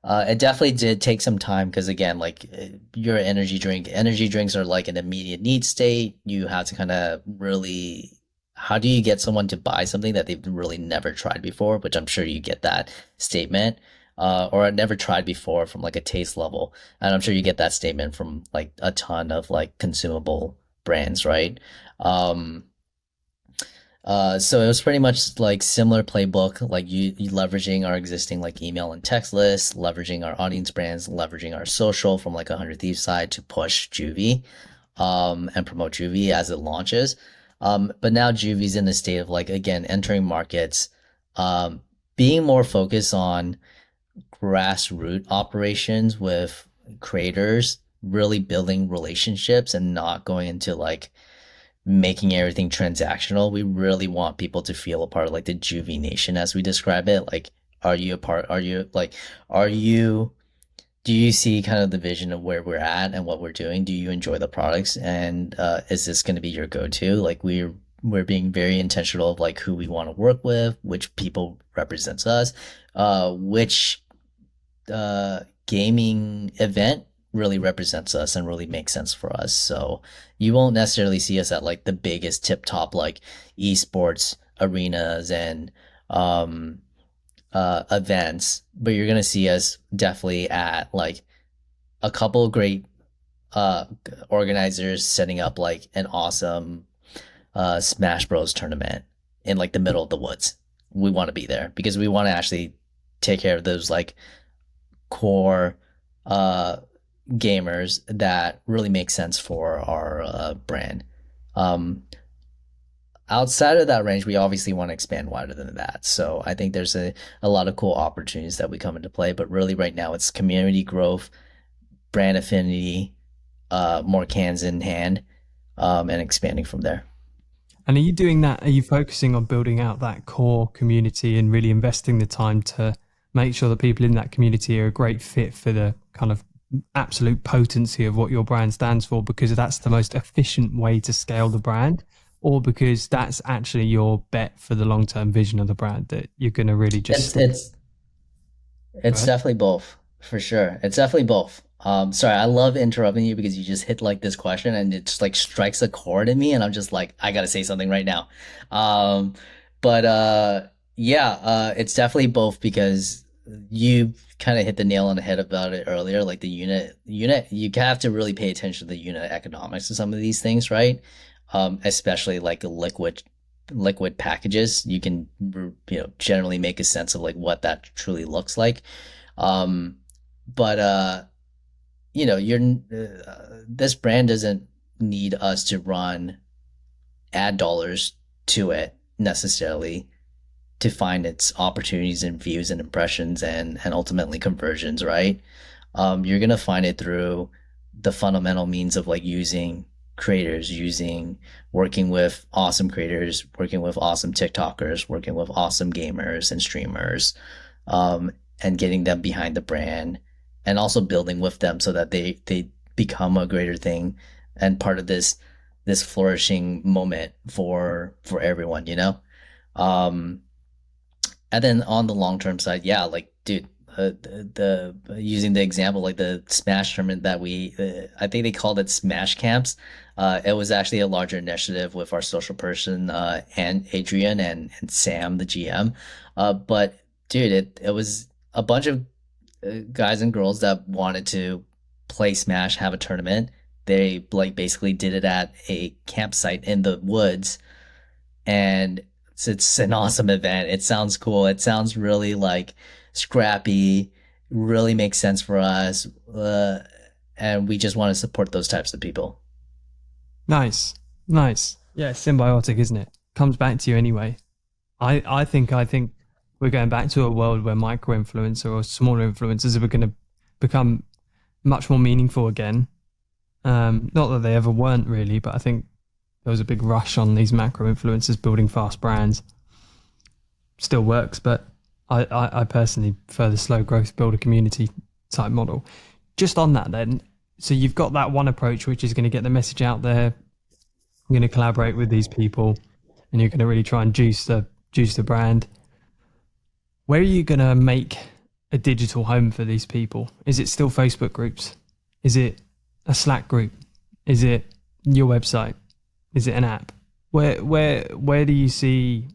it definitely did take some time because again, like your energy drink, energy drinks are like an immediate need state. You have to kind of really, how do you get someone to buy something that they've really never tried before? Which I'm sure you get that statement. or I'd never tried before from like a taste level. And I'm sure you get that statement from like a ton of like consumable brands, right? Um, so it was pretty much like similar playbook, like you leveraging our existing like email and text lists, leveraging our audience brands, leveraging our social from like a Hundred Thieves side to push Juvie, and promote Juvie as it launches. But now Juvie's in the state of like again entering markets, um, being more focused on grassroots operations with creators, really building relationships and not going into like making everything transactional. We really want people to feel a part of like the Juvie Nation as we describe it. Like, are you a part? Are you like, are you, do you see kind of the vision of where we're at and what we're doing? Do you enjoy the products? And is this going to be your go-to? Like, we're being very intentional of like who we want to work with, which people represents us, which gaming event really represents us and really makes sense for us. So you won't necessarily see us at like the biggest tip top like esports arenas and um events, but you're gonna see us definitely at like a couple of great uh organizers setting up like an awesome Smash Bros tournament in like the middle of the woods. We want to be there because we want to actually take care of those like core uh, gamers that really make sense for our brand. Um, Outside of that range, we obviously want to expand wider than that. So I think there's a lot of cool opportunities that we come into play. But really, right now, it's community growth, brand affinity, more cans in hand, and expanding from there. And are you doing that? Are you focusing on building out that core community and really investing the time to make sure that people in that community are a great fit for the kind of absolute potency of what your brand stands for, because that's the most efficient way to scale the brand, or because that's actually your bet for the long-term vision of the brand that you're going to really It's just it's go It's ahead. definitely both, for sure. It's definitely both. Sorry, I love interrupting you because you just hit like this question and it just like strikes a chord in me, and I'm just like, I gotta say something right now. Um, but yeah, it's definitely both because you kind of hit the nail on the head about it earlier. Like the unit, you have to really pay attention to the unit economics of some of these things, right? Especially like liquid packages. You can generally make a sense of like what that truly looks like. um, but you're this brand doesn't need us to run ad dollars to it necessarily to find its opportunities and views and impressions and ultimately conversions, right? You're gonna find it through the fundamental means of like using creators, using working with awesome creators, working with awesome TikTokers, working with awesome gamers and streamers, um, and getting them behind the brand, and also building with them so that they become a greater thing and part of this flourishing moment for everyone, you know. Um, and then on the long term side, yeah, like dude, the using the example like the Smash tournament that I think they called it Smash Camps. It was actually a larger initiative with our social person and Adrian and Sam, the GM. But dude, it was a bunch of guys and girls that wanted to play Smash, have a tournament. They like basically did it at a campsite in the woods, and it's an awesome event. It sounds cool. It sounds really like scrappy, really makes sense for us. And we just want to support those types of people. Nice, nice. Yeah, symbiotic, isn't it? Comes back to you anyway. I think we're going back to a world where micro influencer or smaller influencers are going to become much more meaningful again. Not that they ever weren't really, but I think there was a big rush on these macro influencers building fast brands. Still works, but I personally prefer the slow growth, build a community type model. Just on that then, so you've got that one approach, which is going to get the message out there. You're going to collaborate with these people, and you're going to really try and juice the brand. Where are you going to make a digital home for these people? Is it still Facebook groups? Is it a Slack group? Is it your website? Is it an app? Where do you see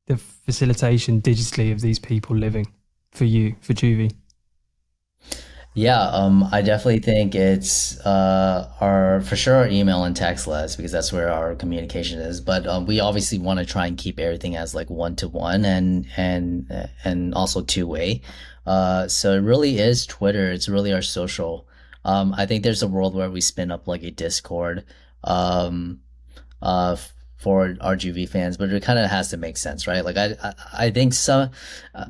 the facilitation digitally of these people living for you, for Juvie? Yeah, I definitely think it's our for sure our email and text list because that's where our communication is. But we obviously want to try and keep everything as like one to one and also two way. So it really is Twitter. It's really our social. I think there's a world where we spin up like a Discord. Um, for our Juvie fans, but it kind of has to make sense, right? Like I think some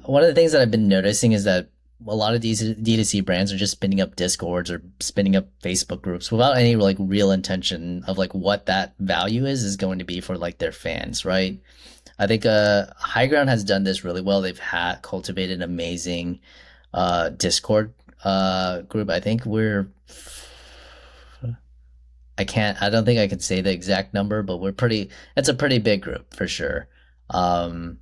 one of the things that I've been noticing is that a lot of these D2C brands are just spinning up Discords or spinning up Facebook groups without any like real intention of like what that value is going to be for like their fans, right? I think High Ground has done this really well. They've had cultivated an amazing Discord group. I think I don't think I can say the exact number, but it's a pretty big group for sure. Um,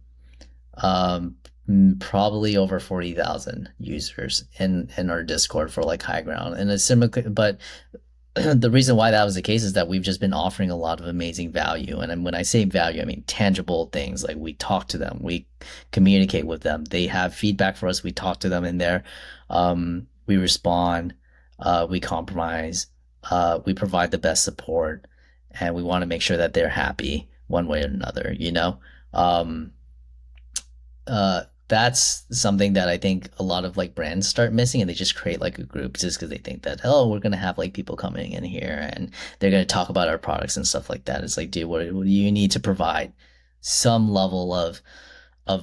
Probably over 40,000 users in our Discord for like High Ground. And it's similar, but the reason why that was the case is that we've just been offering a lot of amazing value. And when I say value, I mean tangible things. Like we talk to them, we communicate with them. They have feedback for us. We talk to them in there. We respond, we compromise, we provide the best support, and we want to make sure that they're happy one way or another, you know? Um, that's something that I think a lot of like brands start missing, and they just create like a group just because they think that, oh, we're gonna have like people coming in here and they're gonna talk about our products and stuff like that. It's like, dude, what do you need to provide some level of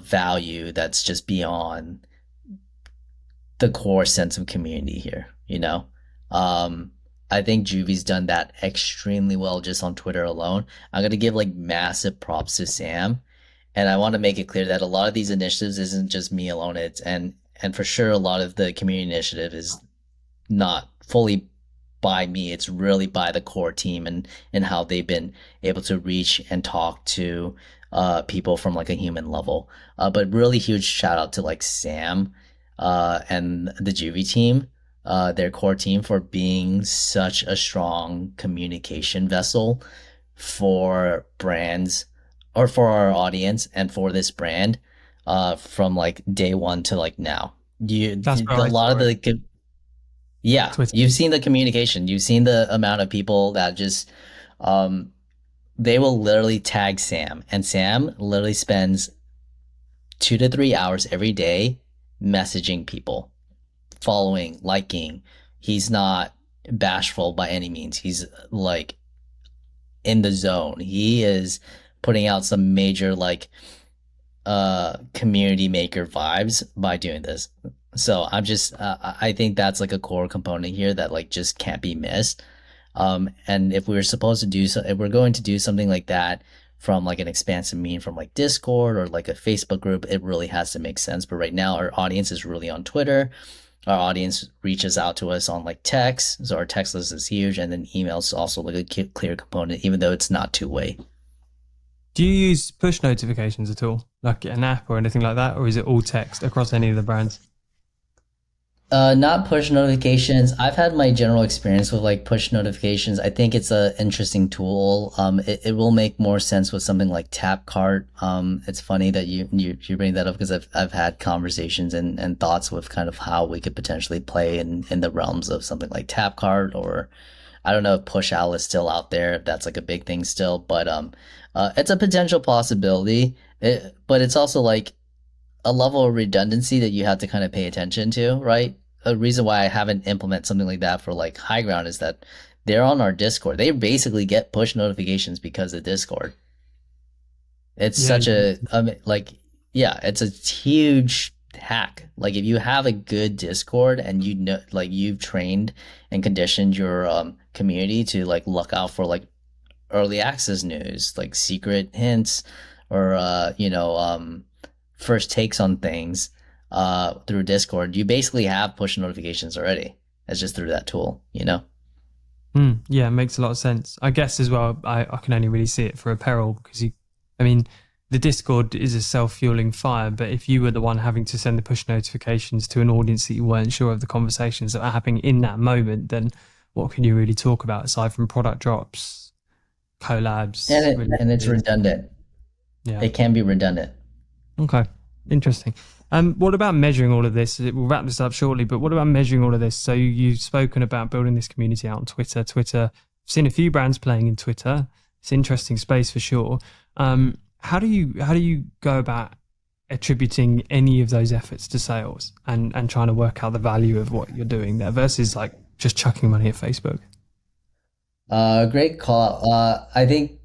value that's just beyond the core sense of community here, you know? Um, I think Juvie's done that extremely well just on Twitter alone. I'm gonna give like massive props to Sam, and I want to make it clear that a lot of these initiatives isn't just me alone. It's and for sure a lot of the community initiative is not fully by me. It's really by the core team and how they've been able to reach and talk to people from like a human level. But really huge shout out to like Sam and the Juvie team, their core team for being such a strong communication vessel for brands or for our audience and for this brand from like day one to like now. That's where A I lot of saw it. the yeah, Twitter. you've seen the communication. You've seen the amount of people that just um they will literally tag Sam, and Sam literally spends 2 to 3 hours every day messaging people, following, liking. He's not bashful by any means. He's like in the zone. He is putting out some major like community maker vibes by doing this. So I think that's like a core component here that like just can't be missed. And if we were supposed to do so, if we're going to do something like that from like an expansive mean from like Discord or like a Facebook group, it really has to make sense. But right now, our audience is really on Twitter. Our audience reaches out to us on like text, so our text list is huge, and then emails also like a clear component, even though it's not two way. Do you use push notifications at all, like an app or anything like that, or is it all text across any of the brands? Not push notifications. I've had my general experience with like push notifications. I think it's a interesting tool. It will make more sense with something like Tapcart. It's funny that you bring that up because I've had conversations and thoughts with kind of how we could potentially play in the realms of something like Tapcart or I don't know if push out is still out there, if that's like a big thing still, but it's a potential possibility. But it's also like a level of redundancy that you have to kind of pay attention to, right? A reason why I haven't implemented something like that for like High Ground is that they're on our Discord. They basically get push notifications because of Discord. It's Yeah, such a like yeah, it's a huge hack. Like if you have a good Discord and you know like you've trained and conditioned your community to like look out for like early access news, like secret hints or first takes on things through Discord, you basically have push notifications already. It's just through that tool, you know? yeah, it makes a lot of sense. I guess as well, I can only really see it for apparel because I mean, the Discord is a self fueling fire, but if you were the one having to send the push notifications to an audience that you weren't sure of the conversations that are happening in that moment, then what can you really talk about aside from product drops, collabs, And it's releases? redundant. Yeah. It can be redundant. Okay. Interesting. What about measuring all of this? We'll wrap this up shortly, but what about measuring all of this? So you've spoken about building this community out on Twitter. Twitter, I've seen a few brands playing in Twitter. It's an interesting space for sure. How do you go about attributing any of those efforts to sales and trying to work out the value of what you're doing there versus like just chucking money at Facebook? Great call. I think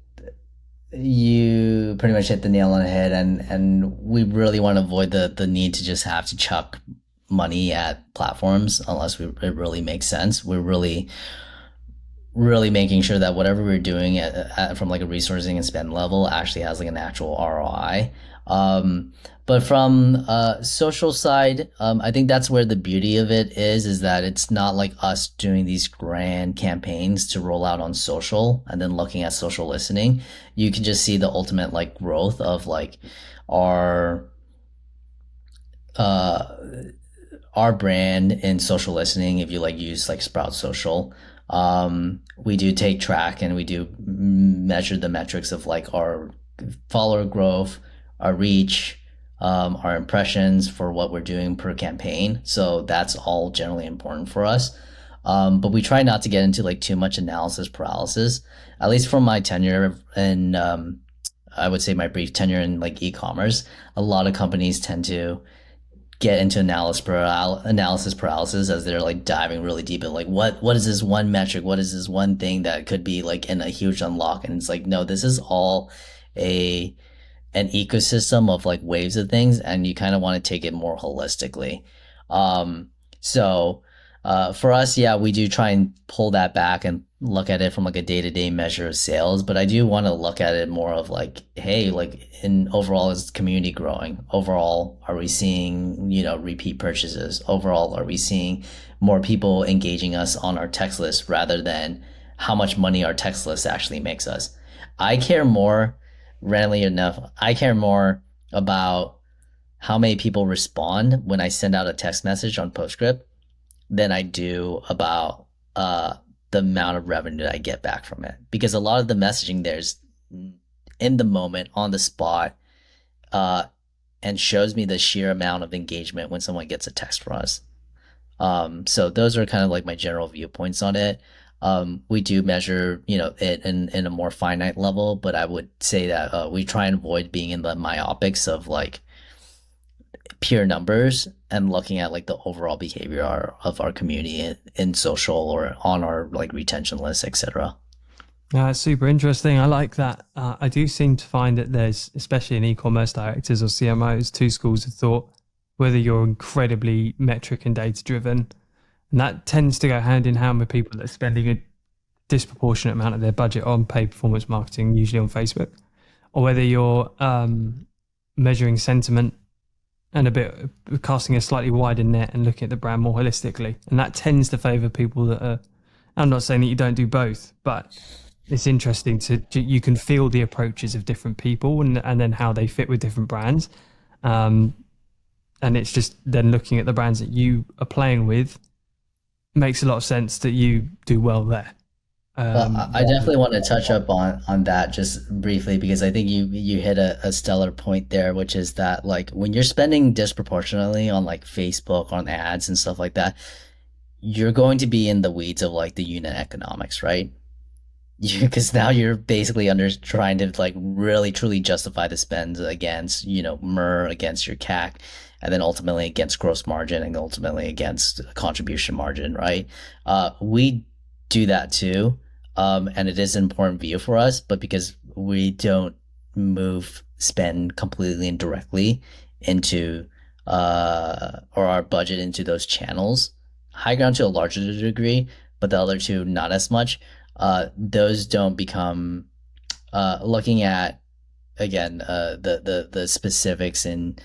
you pretty much hit the nail on the head, and we really want to avoid the need to just have to chuck money at platforms unless it really makes sense. We're really making sure that whatever we're doing from like a resourcing and spend level actually has like an actual ROI. But from social side, I think that's where the beauty of it is that it's not like us doing these grand campaigns to roll out on social and then looking at social listening. You can just see the ultimate like growth of like our uh our brand in social listening. If you like use like Sprout Social, we do take track and we do measure the metrics of like our follower growth, our reach, our impressions for what we're doing per campaign. So that's all generally important for us. But we try not to get into like too much analysis paralysis. At least from my tenure in, I would say my brief tenure in like e-commerce, a lot of companies tend to get into analysis paralysis as they're like diving really deep in like what is this one metric, what is this one thing that could be like in a huge unlock, and it's like no, this is all a an ecosystem of like waves of things, and you kind of want to take it more holistically. So for us, yeah, we do try and pull that back and look at it from like a day-to-day measure of sales, but I do want to look at it more of like, hey, like in overall, is the community growing? Overall, are we seeing, repeat purchases? Overall, are we seeing more people engaging us on our text list rather than how much money our text list actually makes us? I care more, randomly enough, I care more about how many people respond when I send out a text message on Postscript than I do about the amount of revenue that I get back from it. Because a lot of the messaging there's in the moment, on the spot, uh, and shows me the sheer amount of engagement when someone gets a text from us. So those are kind of like my general viewpoints on it. We do measure, it in a more finite level, but I would say that we try and avoid being in the myopics of like pure numbers and looking at like the overall behavior of our community in social or on our like retention list, etc. It's super interesting. I like that. I do seem to find that there's, especially in e-commerce directors or CMOs, two schools of thought. Whether you're incredibly metric and data driven, and that tends to go hand in hand with people that are spending a disproportionate amount of their budget on paid performance marketing, usually on Facebook, or whether you're measuring sentiment and a bit casting a slightly wider net and looking at the brand more holistically. And that tends to favor people that are, I'm not saying that you don't do both, but it's interesting you can feel the approaches of different people and then how they fit with different brands. And it's just then looking at the brands that you are playing with makes a lot of sense that you do well there. I definitely want to touch up on that just briefly because I think you hit a stellar point there, which is that like when you're spending disproportionately on like Facebook on ads and stuff like that, you're going to be in the weeds of like the unit economics, right? Because now you're basically under trying to like really truly justify the spends against MER, against your CAC, and then ultimately against gross margin and ultimately against contribution margin, right? We do that too, and it is an important view for us, but because we don't move spend completely and directly into or our budget into those channels, high ground to a larger degree, but the other two not as much. Those don't become looking at again the specifics in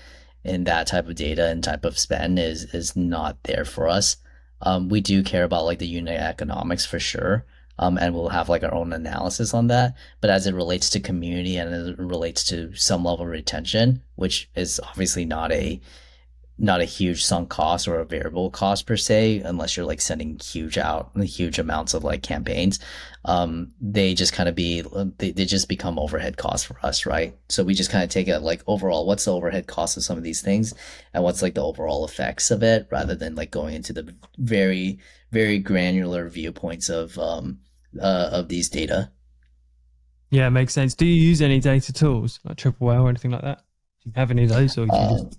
that type of data and type of spend is not there for us. We do care about like the unit economics for sure. And we'll have like our own analysis on that. But as it relates to community and as it relates to some level of retention, which is obviously not not a huge sunk cost or a variable cost per se, unless you're like sending huge amounts of like campaigns. They just kind of they just become overhead costs for us, right? So we just kind of take it like overall, what's the overhead cost of some of these things, and what's like the overall effects of it, rather than like going into the very granular viewpoints of these data. Yeah, makes sense. Do you use any data tools like Triple Whale or anything like that? Do you have any of those, or do you just? Um,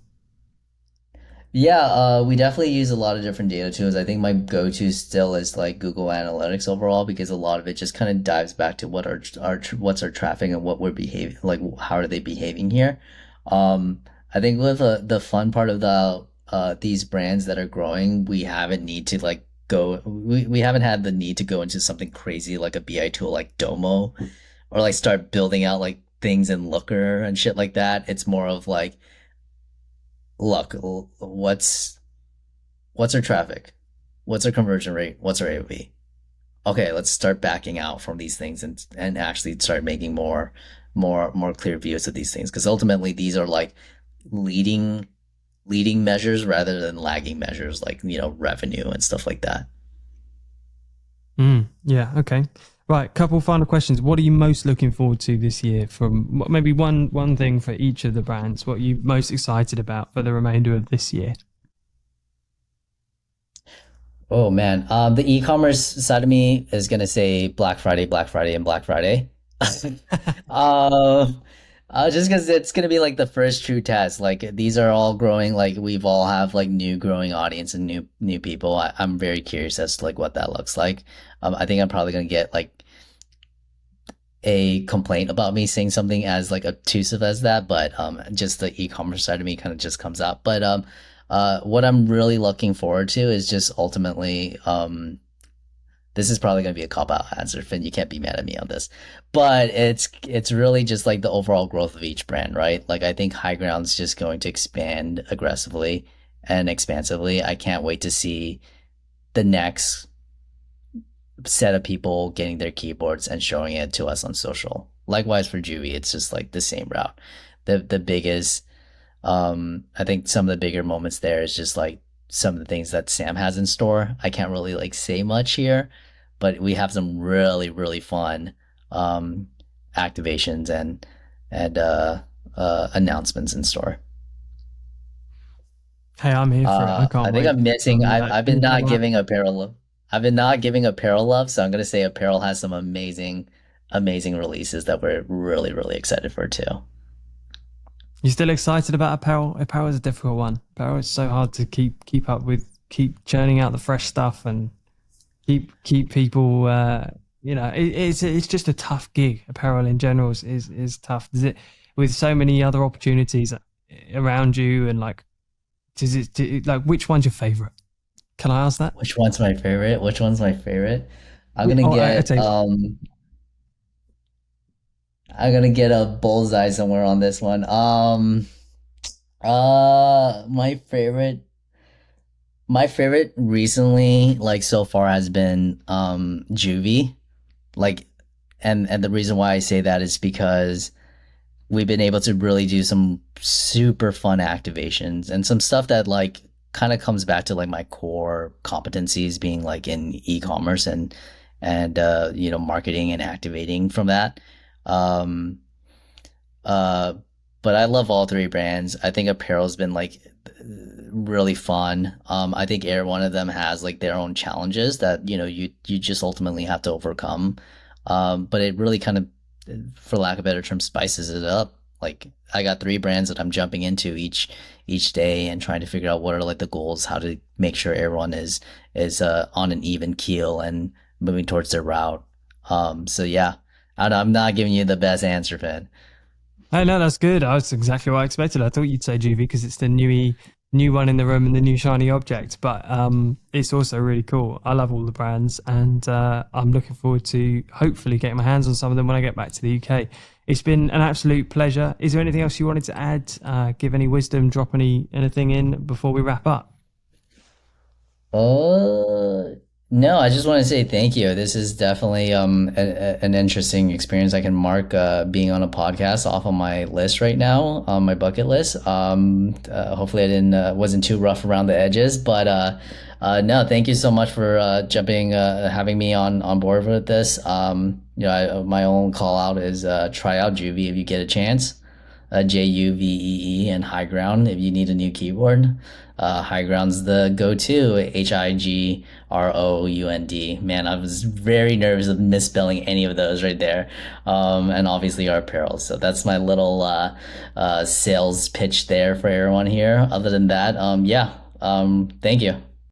Yeah, we definitely use a lot of different data tools. I think my go-to still is like Google Analytics overall because a lot of it just kind of dives back to what's our traffic and what we're behaving like how are they behaving here. I think with the fun part of these brands that are growing, we haven't had the need to go into something crazy like a BI tool like Domo or like start building out like things in Looker and shit like that. It's more of like look, what's our traffic? What's our conversion rate? What's our AOV? Okay, let's start backing out from these things and actually start making more clear views of these things because ultimately these are like leading leading measures rather than lagging measures like revenue and stuff like that. Yeah. Okay. Right. Couple final questions. What are you most looking forward to this year? From maybe one thing for each of the brands. What are you most excited about for the remainder of this year? Oh man, the e-commerce side of me is gonna say Black Friday, Black Friday, and Black Friday. Um, just because it's gonna be like the first true test. Like these are all growing. Like we've all have like new growing audience and new people. I'm very curious as to like what that looks like. I think I'm probably gonna get like a complaint about me saying something as like obtrusive as that, but just the e-commerce side of me kind of just comes out. But what I'm really looking forward to is just ultimately this is probably going to be a cop out answer, Finn. You can't be mad at me on this, but it's really just like the overall growth of each brand, right? Like I think High Ground's just going to expand aggressively and expansively. I can't wait to see the next set of people getting their keyboards and showing it to us on social. Likewise for Juvie, it's just like the same route. The biggest I think some of the bigger moments there is just like some of the things that Sam has in store. I can't really like say much here, but we have some really fun um activations and announcements in store. Hey, I'm here for it. I I can't think wait. I'm missing. Tell me that. I've Give been me not that. giving apparel love. I've been not giving apparel love, so I'm gonna say apparel has some amazing releases that we're really excited for too. You still excited about apparel? Apparel is a difficult one. Apparel is so hard to keep up with. Keep churning out the fresh stuff and keep people. It's just a tough gig. Apparel in general is tough. Is it with so many other opportunities around you and like like which one's your favorite? Can I ask that? Which one's my favorite? Which one's my favorite? I'm gonna I get tell you, I'm gonna get a bullseye somewhere on this one. My favorite recently, like so far, has been Juvie. Like, and the reason why I say that is because we've been able to really do some super fun activations and some stuff that like kind of comes back to like my core competencies being like in e-commerce and marketing and activating from that. Um, uh, but I love all three brands. I think apparel's been like really fun. I think every one of them has like their own challenges that you just ultimately have to overcome. But it really kind of, for lack of a better term, spices it up. Like I got three brands that I'm jumping into each day and trying to figure out what are like the goals, how to make sure everyone is on an even keel and moving towards their route. So yeah, I'm not giving you the best answer, Fed. hey, no, that's good. That's exactly what I expected. I thought you'd say Juvie because it's the new one in the room and the new shiny object. But it's also really cool. I love all the brands, and I'm looking forward to hopefully getting my hands on some of them when I get back to the UK. It's been an absolute pleasure. Is there anything else you wanted to add? Give any wisdom? Drop anything in before we wrap up? Uh, No, I just want to say thank you. This is definitely an interesting experience. I can mark being on a podcast off on my list right now, on my bucket list. Hopefully I didn't wasn't too rough around the edges, but no, thank you so much for jumping having me on board with this. My own call out is try out Juvie if you get a chance. Juvee and Higround if you need a new keyboard. Higround's the go-to. Higround. Man, I was very nervous of misspelling any of those right there. And obviously our apparel. So that's my little sales pitch there for everyone here. Other than that, yeah. Thank you.